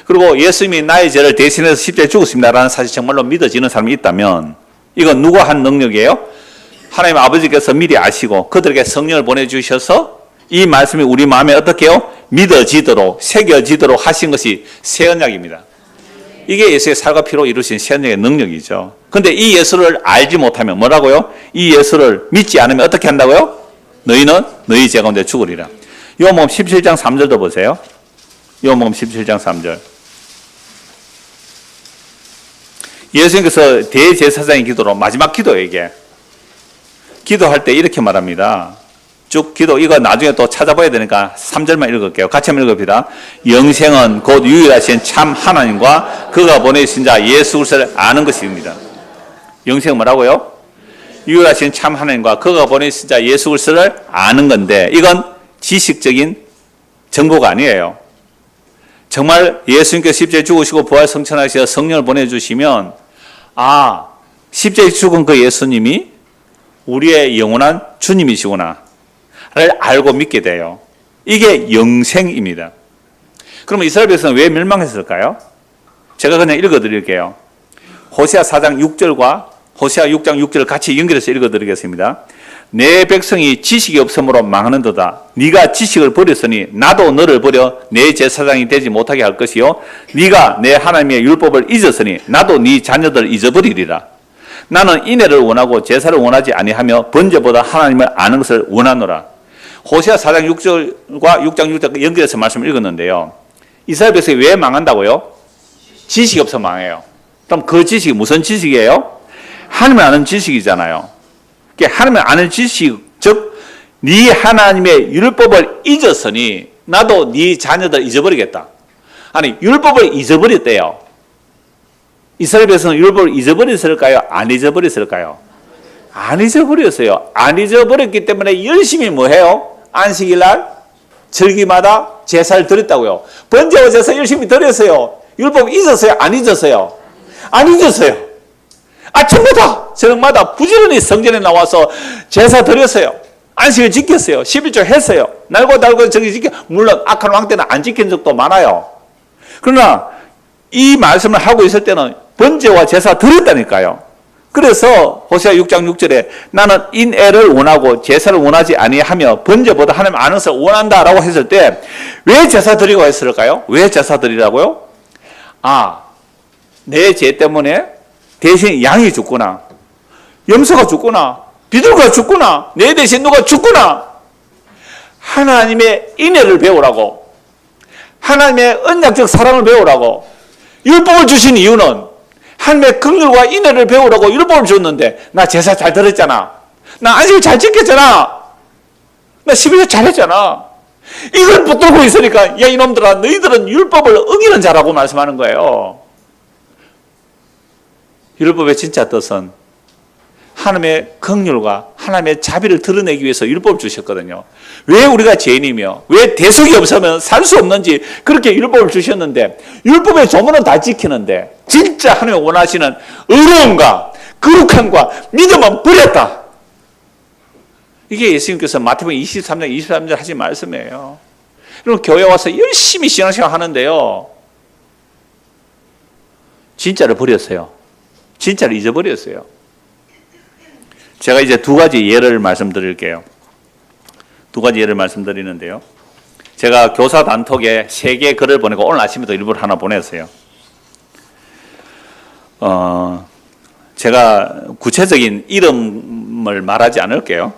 그리고 예수님이 나의 죄를 대신해서 십자가에 죽었습니다. 라는 사실이 정말로 믿어지는 사람이 있다면 이건 누가 한 능력이에요? 하나님 아버지께서 미리 아시고 그들에게 성령을 보내주셔서 이 말씀이 우리 마음에 어떻게 해요? 믿어지도록 새겨지도록 하신 것이 새 언약입니다. 이게 예수의 살과 피로 이루신 새 언약의 능력이죠. 그런데 이 예수를 알지 못하면 뭐라고요? 이 예수를 믿지 않으면 어떻게 한다고요? 너희는 너희 죄 가운데 죽으리라. 요한복음 17장 3절도 보세요. 요한복음 17장 3절. 예수님께서 대제사장의 기도로 마지막 기도에게 기도할 때 이렇게 말합니다. 쭉 기도 이거 나중에 또 찾아봐야 되니까 3절만 읽을게요. 같이 한번 읽읍시다. 영생은 곧 유일하신 참 하나님과 그가 보내신 자 예수 그리스도를 아는 것입니다. 영생은 뭐라고요? 유일하신 참 하나님과 그가 보내신 자 예수 그리스도를 아는 건데 이건 지식적인 정보가 아니에요. 정말 예수님께서 십자가에 죽으시고 부활 성천하셔서 성령을 보내주시면 십자가에 죽은 그 예수님이 우리의 영원한 주님이시구나 를 알고 믿게 돼요. 이게 영생입니다. 그러면 이스라엘 백성은 왜 멸망했을까요? 제가 그냥 읽어드릴게요. 호세아 4장 6절과 호세아 6장 6절을 같이 연결해서 읽어드리겠습니다. 내 백성이 지식이 없으므로 망하는도다. 네가 지식을 버렸으니 나도 너를 버려 내 제사장이 되지 못하게 할 것이요 네가 내 하나님의 율법을 잊었으니 나도 네 자녀들을 잊어버리리라. 나는 인애를 원하고 제사를 원하지 아니하며 번제보다 하나님을 아는 것을 원하노라. 호세아 4장 6절과 6장 6절 연결해서 말씀을 읽었는데요. 이스라엘 백성이 왜 망한다고요? 지식이 없어 망해요. 그럼 그 지식이 무슨 지식이에요? 하나님을 아는 지식이잖아요. 하나님을 아는 지식, 즉 네 하나님의 율법을 잊었으니 나도 네 자녀들 잊어버리겠다. 아니 율법을 잊어버렸대요. 이스라엘 백성은 율법을 잊어버렸을까요? 안 잊어버렸을까요? 안 잊어버렸어요. 안 잊어버렸기 때문에 열심히 뭐해요? 안식일날 절기마다 제사를 드렸다고요. 번제와 제사 열심히 드렸어요. 율법 잊었어요? 안 잊었어요? 안 잊었어요. 아침마다 저녁마다 부지런히 성전에 나와서 제사 드렸어요. 안식을 지켰어요. 11조 했어요. 날고 저기 지켜. 물론 악한 왕 때는 안 지킨 적도 많아요. 그러나 이 말씀을 하고 있을 때는 번제와 제사 드렸다니까요. 그래서 호세아 6장 6절에 나는 인애를 원하고 제사를 원하지 아니하며 번제보다 하나님 아는 것을 원한다라고 했을 때 왜 제사 드리고 했을까요? 왜 제사 드리라고요? 내 죄 때문에 대신 양이 죽구나. 염소가 죽구나. 비둘기가 죽구나. 내 대신 누가 죽구나. 하나님의 인애를 배우라고. 하나님의 언약적 사랑을 배우라고. 율법을 주신 이유는 하나님의 긍휼과 인애를 배우라고 율법을 줬는데 나 제사 잘 드렸잖아. 나 안식일 잘 지켰잖아. 나 12조 잘했잖아. 이걸 붙들고 있으니까 야 이놈들아 너희들은 율법을 어기는 자라고 말씀하는 거예요. 율법의 진짜 뜻은 하나님의 긍휼과 하나님의 자비를 드러내기 위해서 율법을 주셨거든요. 왜 우리가 죄인이며 왜 대속이 없으면 살 수 없는지 그렇게 율법을 주셨는데 율법의 조문은 다 지키는데 진짜 하나님이 원하시는 의로움과 거룩함과 믿음은 버렸다. 이게 예수님께서 마태복음 23장 하신 말씀이에요. 여러분 교회 와서 열심히 신앙생활 하는데요. 진짜를 버렸어요. 진짜를 잊어버렸어요. 제가 이제 두 가지 예를 말씀드릴게요. 두 가지 예를 말씀드리는데요. 제가 교사 단톡에 3개 글을 보내고 오늘 아침에도 일부러 하나 보냈어요. 제가 구체적인 이름을 말하지 않을게요.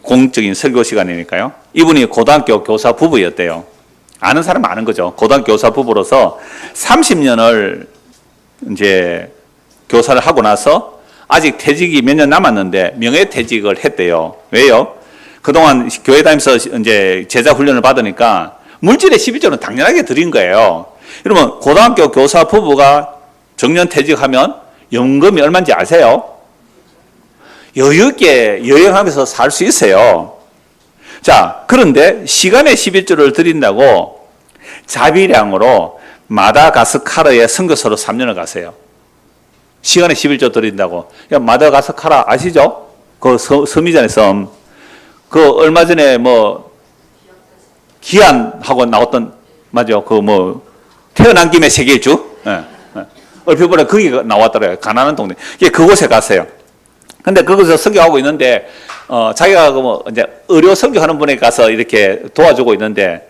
공적인 설교 시간이니까요. 이분이 고등학교 교사 부부였대요. 아는 사람 아는 거죠. 고등학교 교사 부부로서 30년을 이제 교사를 하고 나서 아직 퇴직이 몇 년 남았는데 명예퇴직을 했대요. 왜요? 그동안 교회 다니면서 이제 제자 훈련을 받으니까 물질의 12조는 당연하게 드린 거예요. 여러분 고등학교 교사 부부가 정년퇴직하면 연금이 얼마인지 아세요? 여유 있게 여행하면서 살 수 있어요. 자, 그런데 시간의 11조를 드린다고 자비량으로 마다가스카르의 선교사로 3년을 가세요. 시간에 11조 드린다고. 마다가스카르 아시죠? 그 섬이잖아요, 섬. 그 얼마 전에 뭐 기안하고 나왔던 맞죠? 그 뭐 태어난 김에 세계 일주. 예. 얼핏 보면 거기 나왔더래요. 가난한 동네. 그곳에 갔어요. 근데 거기서 선교하고 있는데 자기가 뭐 이제 의료 선교하는 분에 가서 이렇게 도와주고 있는데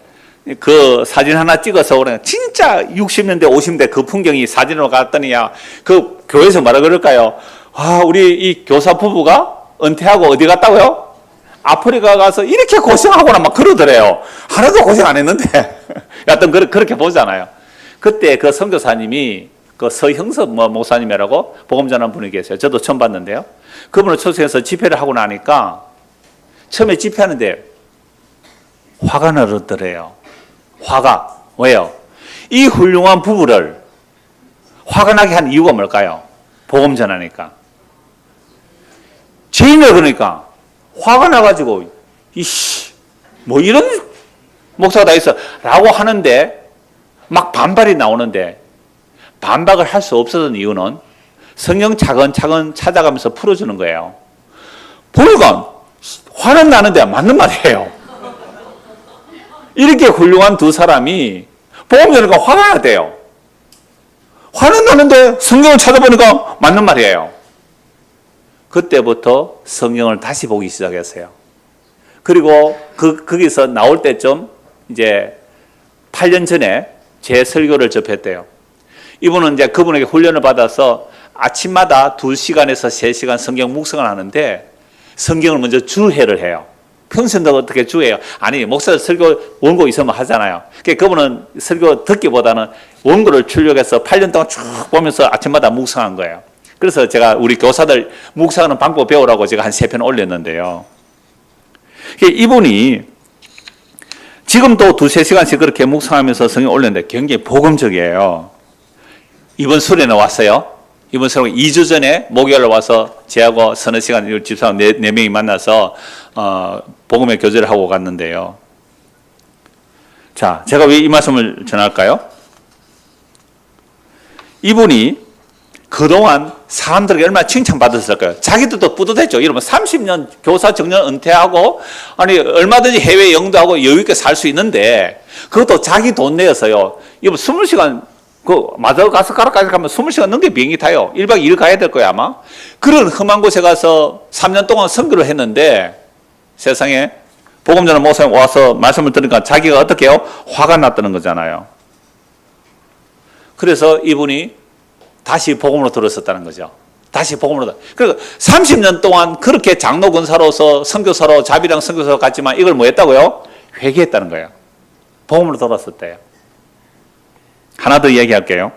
그 사진 하나 찍어서 그냥 진짜 60년대 50년대 그 풍경이 사진으로 갔더니야 그 교회에서 뭐라 그럴까요? 아 우리 이 교사 부부가 은퇴하고 어디 갔다고요? 아프리카 가서 이렇게 고생하고나 막 그러더래요. 하나도 고생 안 했는데 여튼 그렇게 보잖아요. 그때 그 선교사님이 그 서형섭 목사님이라고 복음 전하는 분이 계세요. 저도 처음 봤는데요. 그분을 초청해서 집회를 하고 나니까 처음에 집회하는데 화가 나더래요. 화가. 왜요? 이 훌륭한 부부를 화가 나게 한 이유가 뭘까요? 복음 전하니까. 죄인을 그러니까 화가 나가지고 이씨 뭐 이런 목사가 다 있어 라고 하는데 막 반발이 나오는데 반박을 할 수 없었던 이유는 성령 차근차근 찾아가면서 풀어주는 거예요. 보니까 화는 나는데 맞는 말이에요. 이렇게 훌륭한 두 사람이 복음 전하니까 화가 나대요. 화는 나는데 성경을 찾아보니까 맞는 말이에요. 그때부터 성경을 다시 보기 시작했어요. 그리고 거기서 나올 때쯤 이제 8년 전에 제 설교를 접했대요. 이분은 이제 그분에게 훈련을 받아서 아침마다 2시간에서 3시간 성경 묵상을 하는데 성경을 먼저 주해를 해요. 평소에도 어떻게 주해요? 아니, 목사 설교 원고 있으면 하잖아요. 그러니까 그분은 설교 듣기보다는 원고를 출력해서 8년 동안 쭉 보면서 아침마다 묵상한 거예요. 그래서 제가 우리 교사들 묵상하는 방법 배우라고 제가 한 3편 올렸는데요. 이분이 지금도 2-3시간씩 그렇게 묵상하면서 성경 올렸는데 굉장히 복음적이에요. 이번 수련회 왔어요. 이번 수련회 2주 전에 목요일에 와서 저하고 서너 시간 집사람 4명이 만나서 복음의 교제를 하고 갔는데요. 자, 제가 왜 이 말씀을 전할까요? 이분이 그동안 사람들에게 얼마나 칭찬받았을까요? 자기들도 뿌듯했죠. 이러면 30년 교사 정년 은퇴하고 아니 얼마든지 해외 영도하고 여유있게 살 수 있는데 그것도 자기 돈 내어서요. 이거 20시간 그 마다가스카르까지 가면 20시간 넘게 비행기 타요. 1박 2일 가야 될 거예요 아마. 그런 험한 곳에 가서 3년 동안 선교를 했는데 세상에 복음 전하는 목사님 와서 말씀을 들으니까 자기가 어떻게 해요? 화가 났다는 거잖아요. 그래서 이분이 다시 복음으로 들었었다는 거죠. 다시 복음으로. 그리고 30년 동안 그렇게 장로 권사로서 선교사로 자비랑 선교사로 갔지만 이걸 뭐 했다고요? 회개했다는 거예요. 복음으로 돌아섰대요. 하나 더 이야기할게요.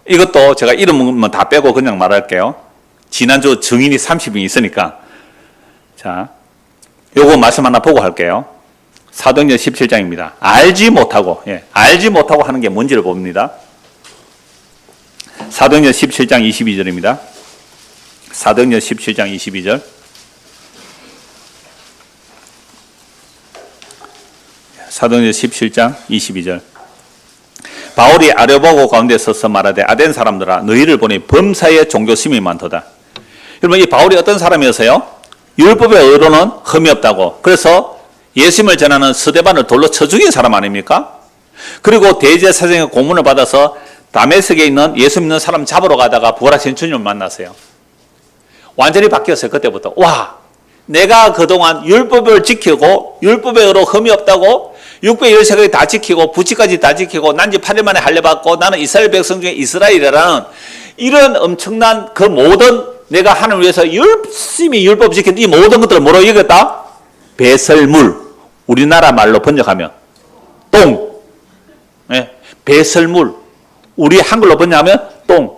이것도 제가 이름은 다 빼고 그냥 말할게요. 지난주 증인이 30명 있으니까. 자, 요거 말씀 하나 보고 할게요. 사도행전 17장입니다. 알지 못하고 하는 게 뭔지를 봅니다. 사도행전 17장 22절입니다. 사도행전 17장 22절. 사도행전 17장 22절. 바울이 아레오바고 가운데 서서 말하되 아덴 사람들아 너희를 보니 범사에 종교심이 많도다. 여러분, 이 바울이 어떤 사람이었어요? 율법의 의로는 흠이 없다고. 그래서 예수님을 전하는 스데반을 돌로 쳐 죽인 사람 아닙니까? 그리고 대제사장의 고문을 받아서 다메섹에 있는 예수 믿는 사람 잡으러 가다가 부활하신 주님을 만났어요. 완전히 바뀌었어요. 그때부터. 와, 내가 그동안 율법을 지키고 율법의 의로 흠이 없다고 613가지 다 지키고 부치까지 다 지키고 난지 8일 만에 할례 받고 나는 이스라엘 백성 중에 이스라엘이라는 이런 엄청난 그 모든 내가 하나님을 위해서 열심히 율법 지킨 이 모든 것들을 뭐로 이겼다? 배설물. 우리나라 말로 번역하면 똥. 배설물. 우리 한글로 번역하면 똥.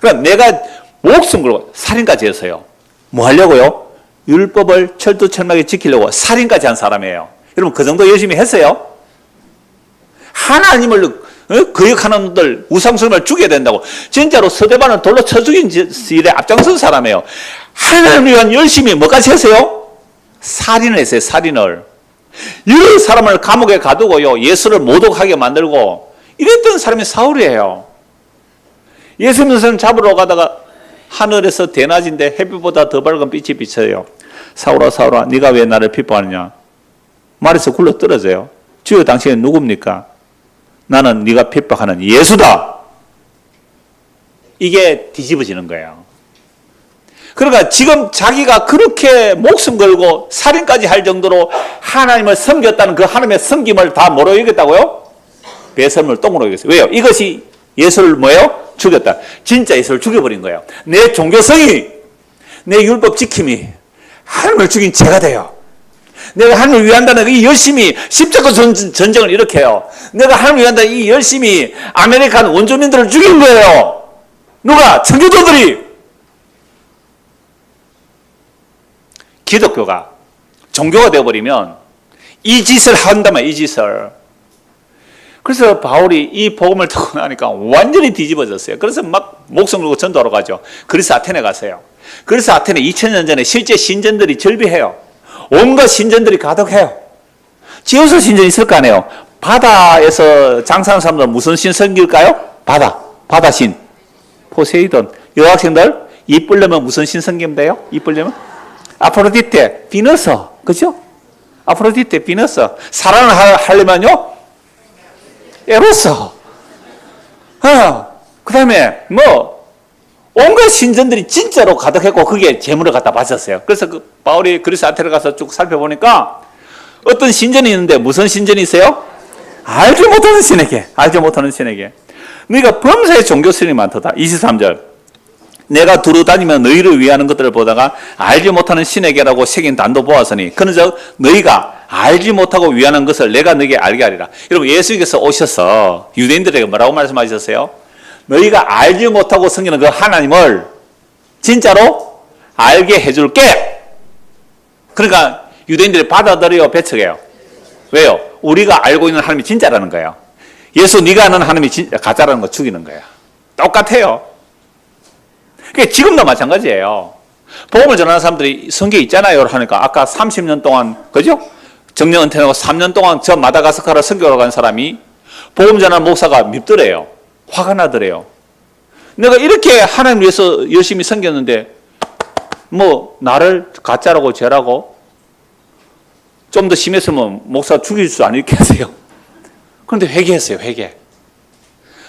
그러니까 내가 목숨 걸고 살인까지 했어요. 뭐 하려고요? 율법을 철두철미하게 지키려고 살인까지 한 사람이에요. 여러분, 그 정도 열심히 했어요? 하나님을 거역하는 놈들 우상숭배를 죽여야 된다고. 진짜로 스데반을 돌로 쳐 죽인 일에 앞장선 사람이에요. 하나님을 위한 열심히 뭐까지 했어요? 살인을 했어요. 살인을. 이런 사람을 감옥에 가두고요, 예수를 모독하게 만들고 이랬던 사람이 사울이에요. 예수 믿는 사람 잡으러 가다가 하늘에서 대낮인데 햇빛보다 더 밝은 빛이 비쳐요. 사울아 사울아 네가 왜 나를 핍박하느냐. 말에서 굴러 떨어져요. 주여 당신은 누굽니까? 나는 네가 핍박하는 예수다. 이게 뒤집어지는 거예요. 그러니까 지금 자기가 그렇게 목숨 걸고 살인까지 할 정도로 하나님을 섬겼다는 그 하나님의 섬김을 다 뭐로 이겼다고요? 배설물 똥으로 이겼어요. 왜요? 이것이 예수를 뭐예요? 죽였다. 진짜 예수를 죽여버린 거예요. 내 종교성이, 내 율법 지킴이 하나님을 죽인 죄가 돼요. 내가 하나님을 위한다는 이 열심히 십자가 전쟁을 일으켜요. 내가 하나님을 위한다는 이 열심히 아메리칸 원주민들을 죽인 거예요. 누가? 청교도들이. 기독교가 종교가 되어버리면 이 짓을 한다면 이 짓을. 그래서 바울이 이 복음을 듣고 나니까 완전히 뒤집어졌어요. 그래서 막 목숨 걸고 전도하러 가죠. 그리스 아테네 갔어요. 그래서 아테네 2000년 전에 실제 신전들이 절비해요. 온갖 신전들이 가득해요. 지어서 신전이 있을 거 아니에요. 바다에서 장사하는 사람들은 무슨 신 섬길까요? 바다신. 포세이돈. 여학생들 이쁘려면 무슨 신 섬기면 돼요? 이쁘려면? 아프로디테, 비너스. 그죠? 아프로디테, 비너스. 사랑을 하려면요? 에로스. 그 다음에 온갖 신전들이 진짜로 가득했고 그게 재물을 갖다 바쳤어요. 그래서 그 바울이 그리스 아테네 가서 쭉 살펴보니까 어떤 신전이 있는데 무슨 신전이 있어요? 알지 못하는 신에게. 너희가 범사에 종교스님이 많도다. 23절. 내가 두루 다니며 너희를 위하는 것들을 보다가 알지 못하는 신에게라고 새긴 단도 보았으니 그런즉 너희가 알지 못하고 위하는 것을 내가 너희에게 알게 하리라. 여러분, 예수님께서 오셔서 유대인들에게 뭐라고 말씀하셨어요? 너희가 알지 못하고 섬기는 그 하나님을 진짜로 알게 해줄게. 그러니까 유대인들이 받아들여요, 배척해요? 왜요? 우리가 알고 있는 하나님이 진짜라는 거예요. 예수 네가 아는 하나님이 가짜라는 거 죽이는 거예요. 똑같아요. 그게 지금도 마찬가지예요. 복음을 전하는 사람들이 성경에 있잖아요 하니까 아까 30년 동안, 그죠? 정년 은퇴하고 3년 동안 저 마다가스카르 선교를 간 사람이 복음 전하는 목사가 밉더래요. 화가 나더래요. 내가 이렇게 하나님 위해서 열심히 섬겼는데 나를 가짜라고 죄라고 좀 더 심했으면 목사 죽일 수 아니겠어요? 그런데 회개했어요. 회개.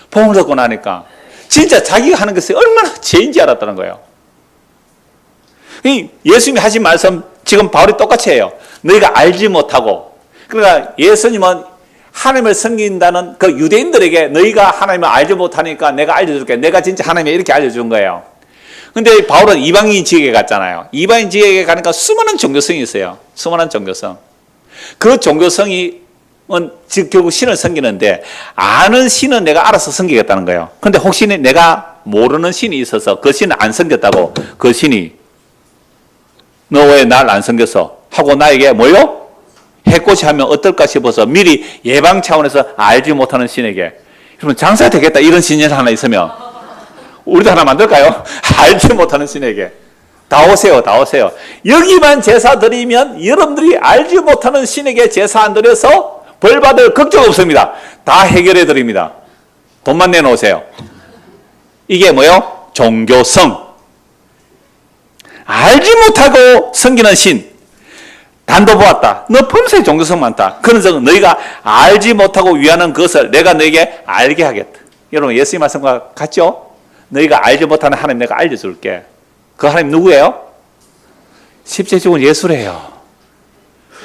복음을 듣고 나니까 진짜 자기가 하는 것이 얼마나 죄인지 알았다는 거예요. 예수님이 하신 말씀 지금 바울이 똑같이 해요. 너희가 알지 못하고. 그러니까 예수님은 하나님을 섬긴다는 그 유대인들에게 너희가 하나님을 알지 못하니까 내가 알려줄게. 내가 진짜 하나님이 이렇게 알려준 거예요. 근데 바울은 이방인 지역에 갔잖아요. 이방인 지역에 가니까 수많은 종교성이 있어요. 수많은 종교성. 그 종교성이 결국 신을 섬기는데 아는 신은 내가 알아서 섬기겠다는 거예요. 근데 혹시 내가 모르는 신이 있어서 그 신을 안 섬겼다고 그 신이 너 왜 날 안 섬겼어? 하고 나에게 뭐요? 해코지 하면 어떨까 싶어서 미리 예방 차원에서 알지 못하는 신에게 그러면 장사 되겠다 이런 신이 하나 있으면 우리도 하나 만들까요? 알지 못하는 신에게 다 오세요. 다 오세요. 여기만 제사 드리면 여러분들이 알지 못하는 신에게 제사 안 드려서 벌 받을 걱정 없습니다. 다 해결해 드립니다. 돈만 내놓으세요. 이게 뭐요? 종교성. 알지 못하고 섬기는 신. 단도 보았다. 너 범사에 종교성 많다. 그런즉 너희가 알지 못하고 위하는 것을 내가 너에게 알게 하겠다. 여러분 예수님 말씀과 같죠? 너희가 알지 못하는 하나님 내가 알려줄게. 그 하나님 누구예요? 십자가에 죽은 예수래요.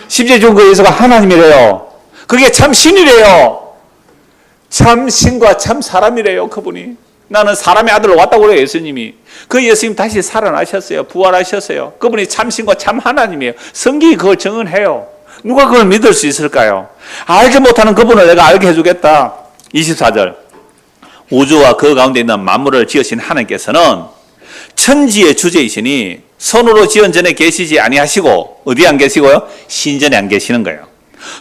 십자가에 죽은 그 예수가 하나님이래요. 그게 참 신이래요. 참 신과 참 사람이래요. 그분이. 나는 사람의 아들로 왔다고 그래요. 예수님이. 그 예수님 다시 살아나셨어요. 부활하셨어요. 그분이 참 신과 참 하나님이에요. 성경이 그걸 증언해요. 누가 그걸 믿을 수 있을까요? 알지 못하는 그분을 내가 알게 해주겠다. 24절. 우주와 그 가운데 있는 만물을 지으신 하나님께서는 천지의 주제이시니 손으로 지은 전에 계시지 아니하시고 어디 안 계시고요? 신전에 안 계시는 거예요.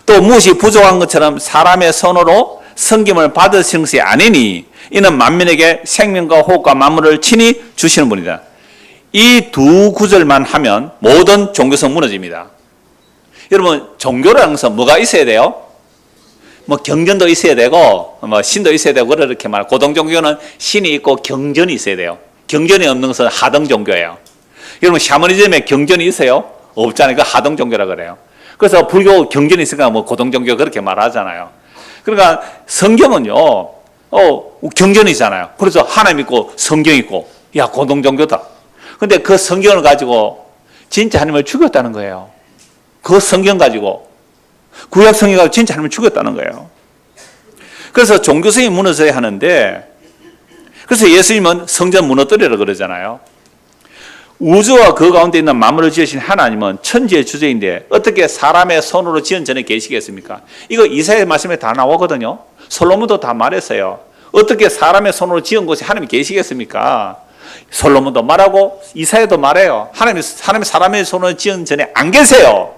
또 무엇이 부족한 것처럼 사람의 손으로 섬김을 받으시는 것이 아니니 이는 만민에게 생명과 호흡과 만물을 친히 주시는 분이다. 이 두 구절만 하면 모든 종교성 무너집니다. 여러분 종교라는 것은 뭐가 있어야 돼요? 뭐 경전도 있어야 되고 뭐 신도 있어야 되고 그렇게 말해요. 고등 종교는 신이 있고 경전이 있어야 돼요. 경전이 없는 것은 하등 종교예요. 여러분 샤머니즘에 경전이 있어요? 없잖아요. 그 하등 종교라 그래요. 그래서 불교 경전이 있으니까 뭐 고등 종교 그렇게 말하잖아요. 그러니까 성경은요, 경전이 있잖아요. 그래서 하나님 있고 성경 있고, 야 고등 종교다. 근데 그 성경을 가지고 진짜 하나님을 죽였다는 거예요. 그 성경 가지고 구약 성경 가지고 진짜 하나님을 죽였다는 거예요. 그래서 종교성이 무너져야 하는데. 그래서 예수님은 성전 무너뜨리라 그러잖아요. 우주와 그 가운데 있는 만물을 지으신 하나님은 천지의 주제인데 어떻게 사람의 손으로 지은 전에 계시겠습니까? 이거 이사야 말씀에 다 나오거든요. 솔로몬도 다 말했어요. 어떻게 사람의 손으로 지은 곳이 하나님이 계시겠습니까? 솔로몬도 말하고 이사야도 말해요. 하나님이 사람의 손으로 지은 전에 안 계세요.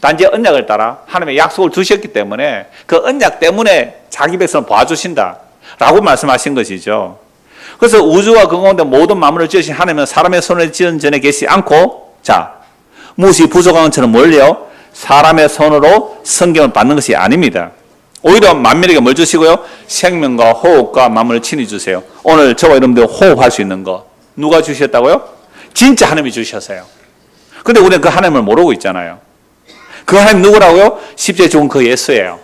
단지 언약을 따라 하나님의 약속을 두셨기 때문에 그 언약 때문에 자기 백성을 봐주신다 라고 말씀하신 것이죠. 그래서 우주와 그 가운데 모든 만물을 지으신 하나님은 사람의 손을 지은 전에 계시지 않고 자 무엇이 부족한 것처럼 뭘요? 사람의 손으로 성경을 받는 것이 아닙니다. 오히려 만민에게 뭘 주시고요? 생명과 호흡과 만물을 친히 주세요. 오늘 저와 여러분들 호흡할 수 있는 거 누가 주셨다고요? 진짜 하나님이 주셨어요. 근데 우리는 그 하나님을 모르고 있잖아요. 그 하나님 누구라고요? 십자가에 죽은 그 예수예요.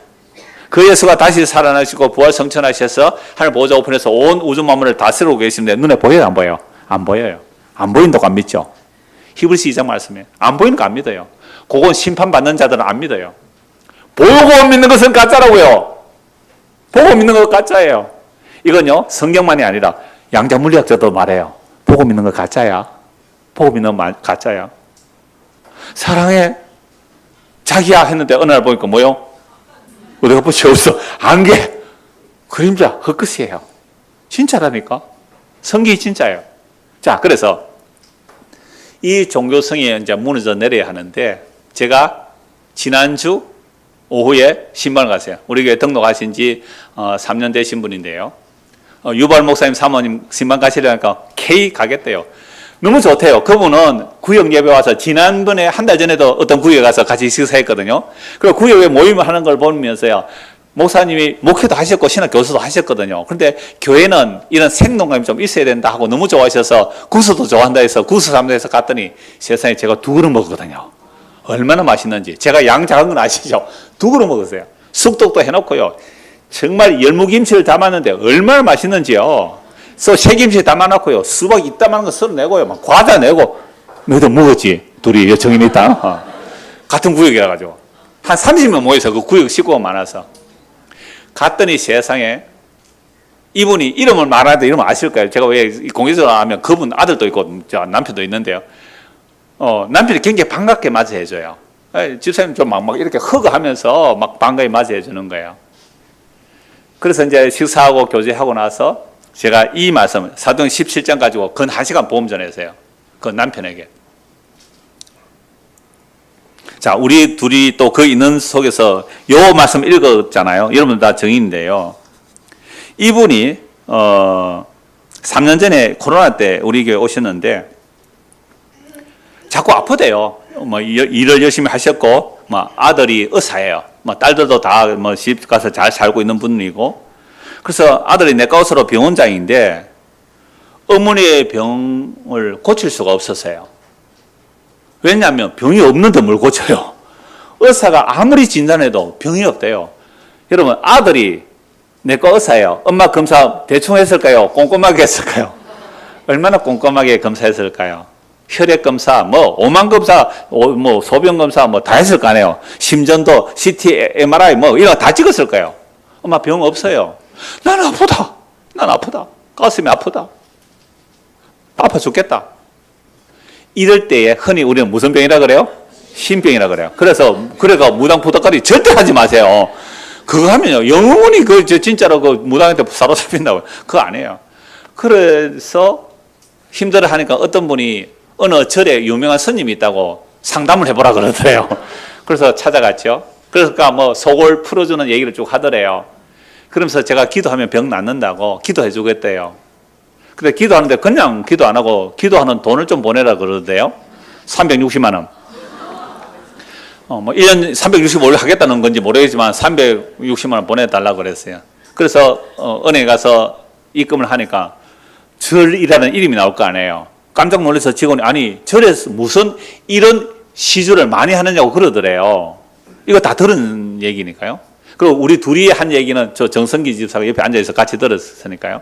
그 예수가 다시 살아나시고 부활 성천하셔서 하늘 보좌 우편에서 온 우주 만물을 다스리고 계시는데 눈에 보여요? 안 보여요? 안 보여요. 안 보인다고 안 믿죠? 히브리서 2장 말씀에 안 보이는 거 안 믿어요. 그건 심판받는 자들은 안 믿어요. 보고 믿는 것은 가짜라고요. 보고 믿는 것 가짜예요. 이건요 성경만이 아니라 양자 물리학자도 말해요. 보고 믿는 거 가짜야. 보고 믿는 거 가짜야. 사랑해 자기야 했는데 어느 날 보니까 뭐요? 어디가 붙여서 안개 그림자 헛것이에요. 진짜라니까. 성경이 진짜예요. 자 그래서 이 종교성이 이제 무너져 내려야 하는데 제가 지난주 오후에 신방을 갔어요. 우리 교회 등록하신 지 3년 되신 분인데요. 유발 목사님 사모님 신방 가시려니까 K 가겠대요. 너무 좋대요. 그분은 구역 예배 와서 지난번에 한 달 전에도 어떤 구역에 가서 같이 식사했거든요. 그리고 구역에 모임을 하는 걸 보면서요. 목사님이 목회도 하셨고 신학 교수도 하셨거든요. 그런데 교회는 이런 생동감이 좀 있어야 된다 하고 너무 좋아하셔서 구수도 좋아한다 해서 구수 삼도에서 갔더니 세상에 제가 2그릇 먹었거든요. 얼마나 맛있는지. 제가 양 작은 건 아시죠? 2그릇 먹었어요. 숙독도 해놓고요. 정말 열무김치를 담았는데 얼마나 맛있는지요. 그래서 새김치 담아놓고요. 수박 이따만한 거 썰어내고요. 막 과자 내고. 너희도 먹었지? 둘이 여청이 있다. 같은 구역이라 가지고. 한 30명 모여서 그 구역 식구가 많아서. 갔더니 세상에 이분이 이름을 말하는데 이름을 아실 거예요. 제가 왜 공개적으로 하면 그분 아들도 있고 남편도 있는데요. 남편이 굉장히 반갑게 맞이해줘요. 집사님 좀 막 이렇게 허그하면서 막 반가게 맞이해주는 거예요. 그래서 이제 식사하고 교제하고 나서 제가 이 말씀 사도행 17장 가지고 근 1시간 보험 전했어요. 그 남편에게. 자, 우리 둘이 또 그 있는 속에서 요 말씀 읽었잖아요. 여러분 다 정인데요. 이분이 3년 전에 코로나 때 우리 교회 오셨는데 자꾸 아프대요. 뭐 일을 열심히 하셨고, 뭐 아들이 의사예요. 뭐 딸들도 다 뭐 집 가서 잘 살고 있는 분이고, 그래서 아들이 내과의사로 병원장인데 어머니의 병을 고칠 수가 없었어요. 왜냐하면 병이 없는데 뭘 고쳐요? 의사가 아무리 진단해도 병이 없대요. 여러분, 아들이 내과 의사예요. 엄마 검사 대충 했을까요? 꼼꼼하게 했을까요? 얼마나 꼼꼼하게 검사했을까요? 혈액 검사, 뭐 오만 검사, 뭐 소변 검사, 뭐 다 했을 거 아니에요. 심전도, CT, MRI, 뭐 이런 거 다 찍었을 거예요. 엄마 병 없어요. 난 아프다. 난 아프다. 가슴이 아프다. 아파 죽겠다. 이럴 때에 흔히 우리는 무슨 병이라 그래요? 신병이라 그래요. 그래가 무당포덕거리 절대 하지 마세요. 그거 하면요, 영원히 진짜로 무당한테 사로잡힌다고요. 그거 아니에요. 그래서 힘들어 하니까 어떤 분이 어느 절에 유명한 스님이 있다고 상담을 해보라 그러더래요. 그래서 찾아갔죠. 그러니까 뭐 속을 풀어주는 얘기를 쭉 하더래요. 그러면서 제가 기도하면 병 낫는다고 기도해 주겠대요. 근데 기도하는데 그냥 기도 안 하고 기도하는 돈을 좀 보내라 그러대요. 360만 원. 뭐 1년 365일 하겠다는 건지 모르겠지만 360만 원 보내달라고 그랬어요. 그래서 은행에 가서 입금을 하니까 절이라는 이름이 나올 거 아니에요. 깜짝 놀라서 직원이 아니 절에서 무슨 이런 시주를 많이 하느냐고 그러더래요. 이거 다 들은 얘기니까요. 그리고 우리 둘이 한 얘기는 저 정성기 집사가 옆에 앉아있어 같이 들었으니까요.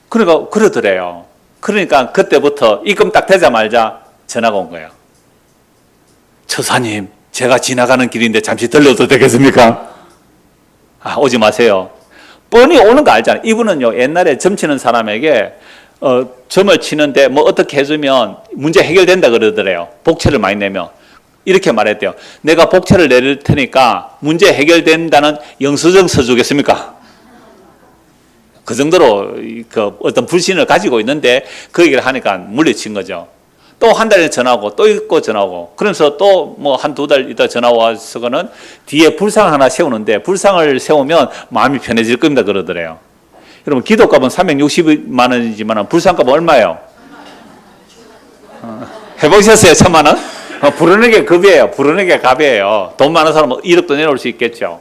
그러니까 그러더래요. 그러니까 그때부터 입금 딱 되자마자 전화가 온 거예요. 처사님, 제가 지나가는 길인데 잠시 들려도 되겠습니까? 아, 오지 마세요. 뻔히 오는 거 알잖아요. 이분은요, 옛날에 점치는 사람에게 점을 치는데 뭐 어떻게 해주면 문제 해결된다 그러더래요. 복채를 많이 내면. 이렇게 말했대요. 내가 복채를 내릴 테니까 문제 해결된다는 영수증 써주겠습니까? 그 정도로 그 어떤 불신을 가지고 있는데 그 얘기를 하니까 물리친 거죠. 또 한 달에 전화하고 또 있고 전화하고 그러면서 또 뭐 한두 달 있다 전화 와서는 뒤에 불상 하나 세우는데 불상을 세우면 마음이 편해질 겁니다 그러더래요. 여러분 기도값은 360만 원이지만 불상값은 얼마예요? 해보셨어요? 1000만 원? 부르는 게 급이에요. 부르는 게 갑이에요. 돈 많은 사람은 1억도 내놓을 수 있겠죠.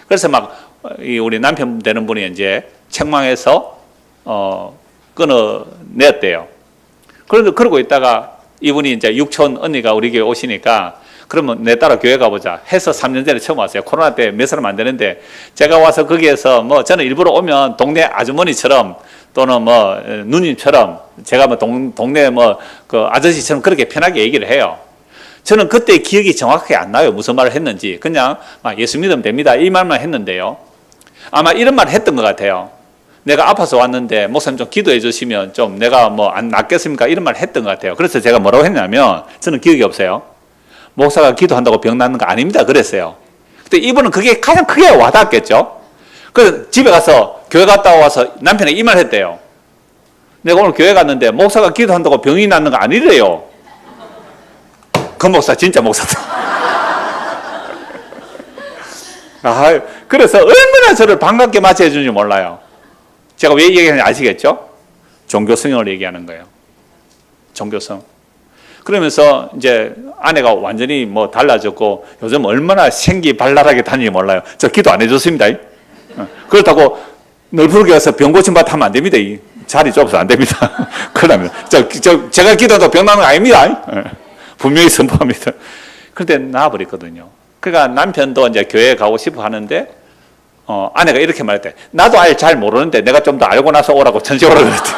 그래서 막 우리 남편 되는 분이 이제 책망해서 끊어냈대요. 그러고 있다가 이분이 이제 육촌 언니가 우리 교회 오시니까 그러면 내 따라 교회 가보자 해서 3년 전에 처음 왔어요. 코로나 때 몇 사람 안 되는데 제가 와서 거기에서 뭐 저는 일부러 오면 동네 아주머니처럼 또는 뭐 누님처럼 제가 뭐 동네 뭐 그 아저씨처럼 그렇게 편하게 얘기를 해요. 저는 그때 기억이 정확하게 안 나요. 무슨 말을 했는지. 그냥 예수 믿으면 됩니다. 이 말만 했는데요. 아마 이런 말을 했던 것 같아요. 내가 아파서 왔는데 목사님 좀 기도해 주시면 좀 내가 뭐 안 낫겠습니까? 이런 말을 했던 것 같아요. 그래서 제가 뭐라고 했냐면 저는 기억이 없어요. 목사가 기도한다고 병 낫는 거 아닙니다. 그랬어요. 근데 이분은 그게 가장 크게 와닿았겠죠. 그래서 집에 가서 교회 갔다 와서 남편에게 이 말 했대요. 내가 오늘 교회 갔는데 목사가 기도한다고 병이 낫는 거 아니래요. 그 목사 진짜 목사다. 아, 그래서 얼마나 저를 반갑게 맞이해 주는지 몰라요. 제가 왜 얘기하는지 아시겠죠? 종교성을 얘기하는 거예요. 종교성. 그러면서 이제 아내가 완전히 뭐 달라졌고 요즘 얼마나 생기 발랄하게 다니는지 몰라요. 저 기도 안 해줬습니다. 그렇다고 널브르게 가서 병 고침받아 하면 안 됩니다. 자리 좁아서 안 됩니다. 그러면 제가 기도해도 병 나는 거 아닙니다. 분명히 선포합니다. 그런데 나와버렸거든요. 그러니까 남편도 이제 교회에 가고 싶어 하는데 아내가 이렇게 말했대. 나도 아예 잘 모르는데 내가 좀 더 알고 나서 오라고 전시 오라고 그랬대.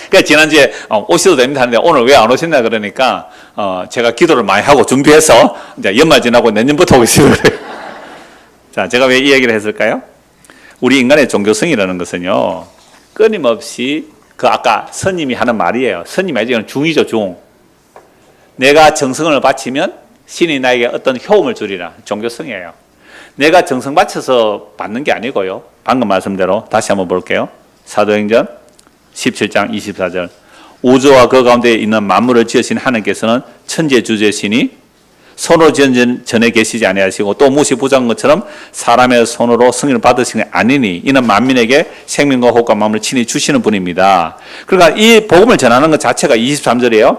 그러니까 지난주에 오셔도 됩니다 하는데 오늘 왜 안 오셨나 그러니까 제가 기도를 많이 하고 준비해서 이제 연말 지나고 내년부터 오겠습니다. 그래요. 자, 제가 왜 이 얘기를 했을까요? 우리 인간의 종교성이라는 것은요, 끊임없이 그 아까 스님이 하는 말이에요. 스님 아니죠. 중이죠, 중. 내가 정성을 바치면 신이 나에게 어떤 효험을 주리라. 종교성이에요. 내가 정성 바쳐서 받는 게 아니고요. 방금 말씀대로 다시 한번 볼게요. 사도행전 17장 24절. 우주와 그 가운데 있는 만물을 지으신 하나님께서는 천지주제시니 손으로 지은 전에 계시지 아니하시고 또 무시 부정한 것처럼 사람의 손으로 승인을 받으신 게 아니니 이는 만민에게 생명과 호흡과 마음을 친히 주시는 분입니다. 그러니까 이 복음을 전하는 것 자체가 23절이에요.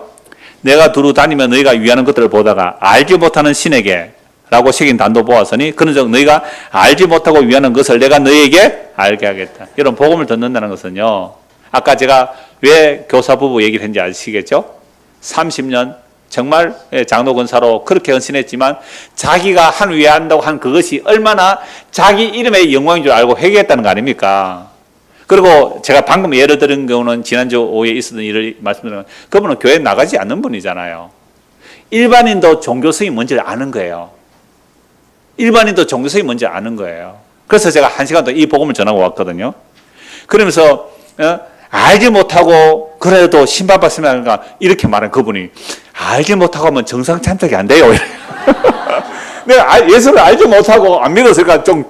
내가 두루 다니며 너희가 위하는 것들을 보다가 알지 못하는 신에게 라고 새긴 단도 보았으니 그런즉 너희가 알지 못하고 위하는 것을 내가 너희에게 알게 하겠다. 이런 복음을 듣는다는 것은요, 아까 제가 왜 교사 부부 얘기를 했는지 아시겠죠? 30년 정말 장로 권사로 그렇게 헌신했지만 자기가 한 위한다고 한 그것이 얼마나 자기 이름의 영광인 줄 알고 회개했다는 거 아닙니까? 그리고 제가 방금 예를 들은 경우는 지난주 오후에 있었던 일을 말씀드리면 그분은 교회 나가지 않는 분이잖아요. 일반인도 종교성이 뭔지 아는 거예요. 일반인도 종교성이 뭔지 아는 거예요. 그래서 제가 1시간 동안 이 복음을 전하고 왔거든요. 그러면서 알지 못하고 그래도 신방받으면 이렇게 말한 그분이 알지 못하고 하면 정상 참작이 안 돼요. 내가 예수를 알지 못하고 안 믿었으니까 좀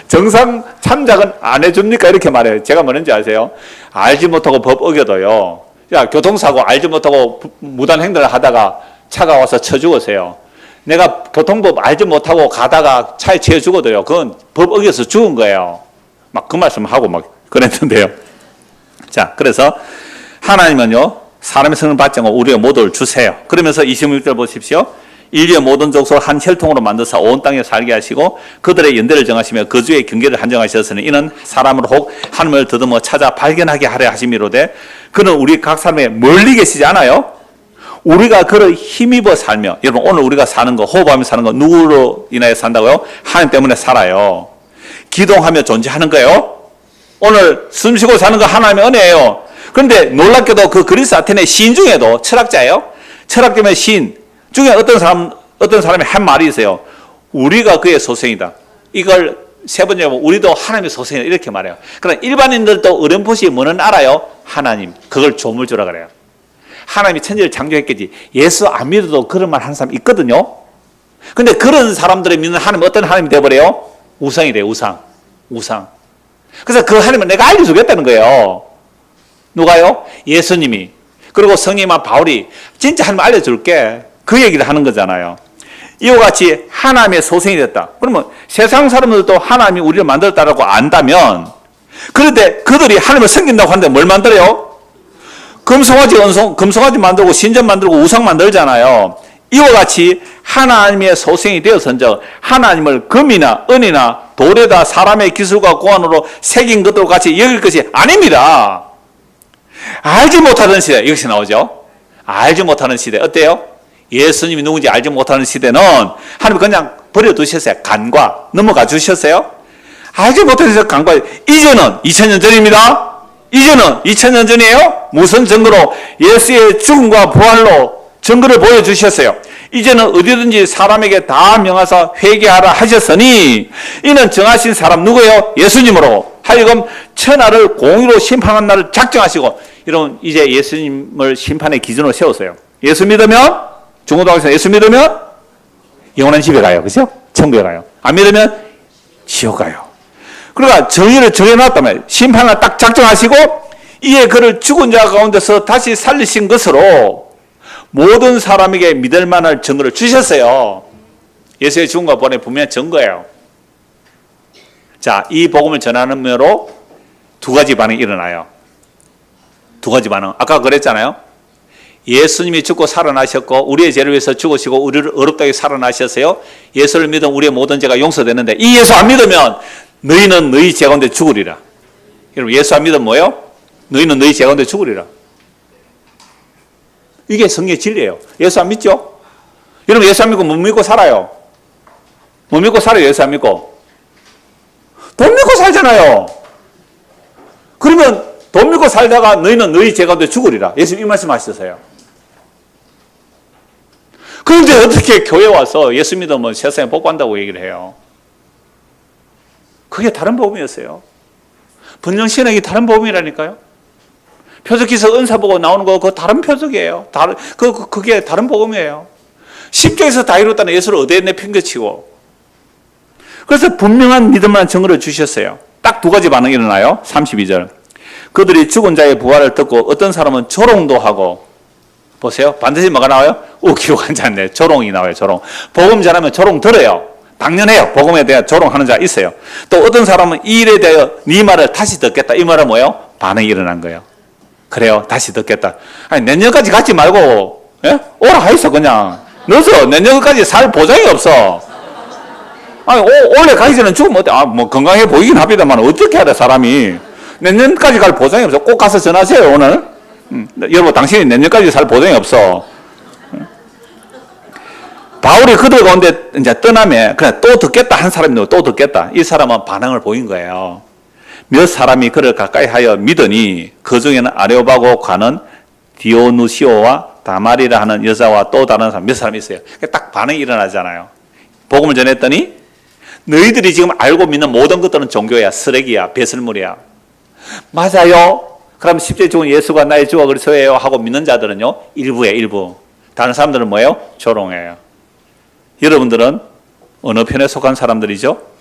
정상 참작은 안 해줍니까? 이렇게 말해요. 제가 뭐는지 아세요? 알지 못하고 법 어겨도요. 야, 교통사고 알지 못하고 무단 횡단을 하다가 차가 와서 쳐 죽었어요. 내가 교통법 알지 못하고 가다가 차에 치여 죽어도요. 그건 법 어겨서 죽은 거예요. 막 그 말씀하고 막 그랬는데요. 자, 그래서 하나님은요, 사람의 성을 받지 않고 우리의 모두를 주세요. 그러면서 26절 보십시오. 인류의 모든 족속을 한 혈통으로 만드사 온 땅에 살게 하시고 그들의 연대를 정하시며 거주의 경계를 한정하셨으니 이는 사람을 혹 하나님을 더듬어 찾아 발견하게 하려 하심이로되 그는 우리 각 사람에 멀리 계시지 않아요? 우리가 그를 힘입어 살며, 여러분 오늘 우리가 사는 거, 호흡하며 사는 거 누구로 인하여 산다고요? 하나님 때문에 살아요. 기동하며 존재하는 거예요. 오늘 숨쉬고 사는 거 하나님의 은혜예요. 그런데 놀랍게도 그 그리스 아테네 시인 중에도 철학자예요. 철학자의 시인 중에 어떤 사람이 한 말이 있어요. 우리가 그의 소생이다. 이걸 세 번째 보면 우리도 하나님의 소생이다 이렇게 말해요. 그러나 일반인들도 어렴풋이 뭐는 알아요? 하나님. 그걸 조물주라 그래요. 하나님이 천지를 창조했겠지. 예수 안 믿어도 그런 말 하는 사람 있거든요. 근데 그런 사람들이 믿는 하나님 어떤 하나님이 되어버려요? 우상이 돼요. 우상. 그래서 그 하나님을 내가 알려주겠다는 거예요. 누가요? 예수님이. 그리고 성령과 바울이 진짜 하나님 알려줄게. 그 얘기를 하는 거잖아요. 이와 같이 하나님의 소생이 됐다. 그러면 세상 사람들도 하나님이 우리를 만들었다라고 안다면, 그런데 그들이 하나님을 섬긴다고 하는데 뭘 만들어요? 금송아지 만들고 신전 만들고 우상 만들잖아요. 이와 같이 하나님의 소생이 되어선즉 하나님을 금이나 은이나 돌에다 사람의 기술과 고안으로 새긴 것들과 같이 여길 것이 아닙니다. 알지 못하는 시대, 이것이 나오죠. 알지 못하는 시대 어때요? 예수님이 누군지 알지 못하는 시대는 하나님 그냥 버려두셨어요. 간과 넘어가 주셨어요. 알지 못해서 간과. 이제는 2000년 전입니다. 이제는 2000년 전이에요. 무슨 증거로? 예수의 죽음과 부활로 증거를 보여주셨어요. 이제는 어디든지 사람에게 다 명하사 회개하라 하셨으니 이는 정하신 사람 누구예요? 예수님으로 하여금 천하를 공의로 심판하는 날을 작정하시고, 이런 이제 예수님을 심판의 기준으로 세웠어요. 예수 믿으면, 중고등학생 예수 믿으면 영원한 집에 가요. 그죠? 천국에 가요. 안 믿으면 지옥 가요. 그러니까 정의를 정해놨다면 심판을 딱 작정하시고 이에 그를 죽은 자 가운데서 다시 살리신 것으로 모든 사람에게 믿을 만한 증거를 주셨어요. 예수의 죽음과 부활의 분명한 증거예요. 자, 이 복음을 전하는 면으로 두 가지 반응이 일어나요. 두 가지 반응. 아까 그랬잖아요. 예수님이 죽고 살아나셨고 우리의 죄를 위해서 죽으시고 우리를 어렵다게 살아나셨어요. 예수를 믿으면 우리의 모든 죄가 용서되는데 이 예수 안 믿으면 너희는 너희 죄 가운데 죽으리라. 여러분 예수 안 믿으면 뭐예요? 너희는 너희 죄 가운데 죽으리라. 이게 성경의 진리예요. 예수 안 믿죠? 여러분 예수 안 믿고 못 믿고 살아요. 못 믿고 살아요. 예수 안 믿고. 돈 믿고 살잖아요. 그러면 돈 믿고 살다가 너희는 너희 죄 가운데 죽으리라. 예수님 이 말씀 하셨어요. 그런데 어떻게 교회 와서 예수 믿으면 세상에 복 받는다고 얘기를 해요? 그게 다른 복음이었어요. 번영신학이 다른 복음이라니까요. 표적기서 은사 보고 나오는 거 그거 다른 표적이에요. 그게 다른 복음이에요. 십자가에서 다 이뤘다는 예수를 어디에 내팽개치고. 그래서 분명한 믿음만 증거를 주셨어요. 딱 두 가지 반응이 일어나요. 32절. 그들이 죽은 자의 부활을 듣고 어떤 사람은 조롱도 하고, 보세요. 반드시 뭐가 나와요? 우기고 앉았네. 조롱이 나와요. 조롱. 복음 전하면 조롱 들어요. 당연해요. 복음에 대해 조롱하는 자가 있어요. 또 어떤 사람은 이 일에 대하여 네 말을 다시 듣겠다. 이 말은 뭐예요? 반응이 일어난 거예요. 그래요. 다시 듣겠다. 아니, 내년까지 가지 말고, 예? 오라 하있어, 그냥. 늦어. 내년까지 살 보장이 없어. 아니, 올해 가기 전에 죽으면 어때? 뭐 건강해 보이긴 합니다만 어떻게 해야 돼, 사람이. 내년까지 갈 보장이 없어. 꼭 가서 전하세요, 오늘. 여러분, 당신이 내년까지 살 보장이 없어. 바울이 그들 가운데 이제 떠나면, 그래, 또 듣겠다 한 사람이 또 듣겠다. 이 사람은 반응을 보인 거예요. 몇 사람이 그를 가까이 하여 믿으니 그 중에는 아레오바고 가는 디오누시오와 다말이라 하는 여자와 또 다른 사람 몇 사람이 있어요. 딱 반응이 일어나잖아요. 복음을 전했더니 너희들이 지금 알고 믿는 모든 것들은 종교야, 쓰레기야, 배설물이야. 맞아요. 그럼 십자가에 죽은 예수가 나의 주와 그리스도예요 하고 믿는 자들은요, 일부예요, 일부. 다른 사람들은 뭐예요? 조롱해요. 여러분들은 어느 편에 속한 사람들이죠?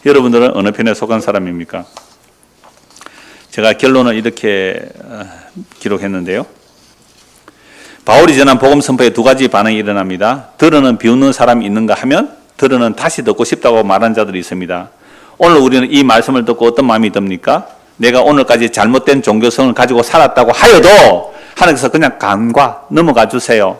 여러분들은 어느 편에 속한 사람입니까? 제가 결론을 이렇게 기록했는데요. 바울이 전한 복음 선포에 두 가지 반응이 일어납니다. 들으는 비웃는 사람이 있는가 하면 들으는 다시 듣고 싶다고 말한 자들이 있습니다. 오늘 우리는 이 말씀을 듣고 어떤 마음이 듭니까? 내가 오늘까지 잘못된 종교성을 가지고 살았다고 하여도 하나님께서 그냥 간과 넘어가 주세요.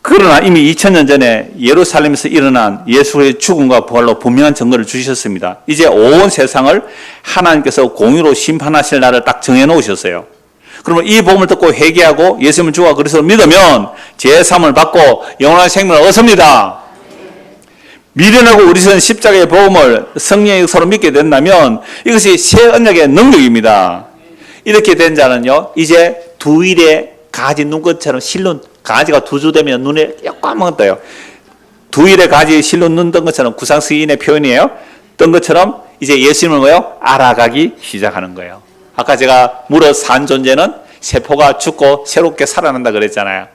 그러나 이미 2000년 전에 예루살렘에서 일어난 예수의 죽음과 부활로 분명한 증거를 주셨습니다. 이제 온 세상을 하나님께서 공의로 심판하실 날을 딱 정해놓으셨어요. 그러면 이 복음을 듣고 회개하고 예수님을 주와 그리스도를 믿으면 제3을 받고 영원한 생명을 얻습니다. 미련하고 어리석은 십자가의 복음을 성령의 역사로 믿게 된다면 이것이 새 언약의 능력입니다. 이렇게 된 자는요, 이제 두 일에 가지 눈꽃처럼 실눈, 가지가 두 주 되면 눈에 요까만 떠요. 두 일에 가지 실눈 눈 뜬 것처럼 구상스인의 표현이에요. 뜬 것처럼 이제 예수님을 뭐요? 알아가기 시작하는 거예요. 아까 제가 무릇 산 존재는 세포가 죽고 새롭게 살아난다 그랬잖아요.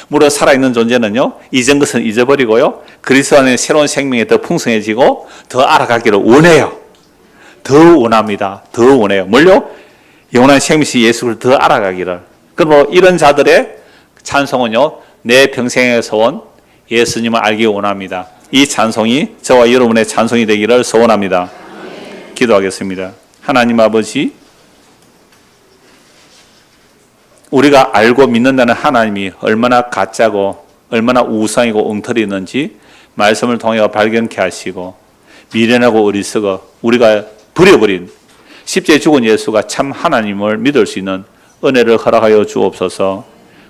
무릇 살아있는 존재는요, 이전 것은 잊어버리고요, 그리스도 안에 새로운 생명이 더 풍성해지고 더 알아가기를 원해요. 더 원합니다. 더 원해요. 뭘요? 영원한 생명이신 예수를 더 알아가기를. 그럼 이런 자들의 찬송은요, 내 평생의 소원 예수님을 알기 원합니다. 이 찬송이 저와 여러분의 찬송이 되기를 소원합니다. 기도하겠습니다. 하나님 아버지, 우리가 알고 믿는다는 하나님이 얼마나 가짜고 얼마나 우상이고 엉터리인지 말씀을 통해 발견케 하시고, 미련하고 어리석어 우리가 버려버린 십자가에 죽은 예수가 참 하나님을 믿을 수 있는 은혜를 허락하여 주옵소서.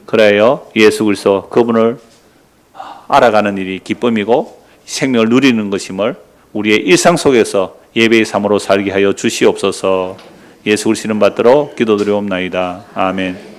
그래요, 예수 그리스도 그분을 알아가는 일이 기쁨이고 생명을 누리는 것임을 우리의 일상 속에서 예배의 삶으로 살게 하여 주시옵소서. 예수 그리스도 이름 받들어 기도드리옵나이다. 아멘.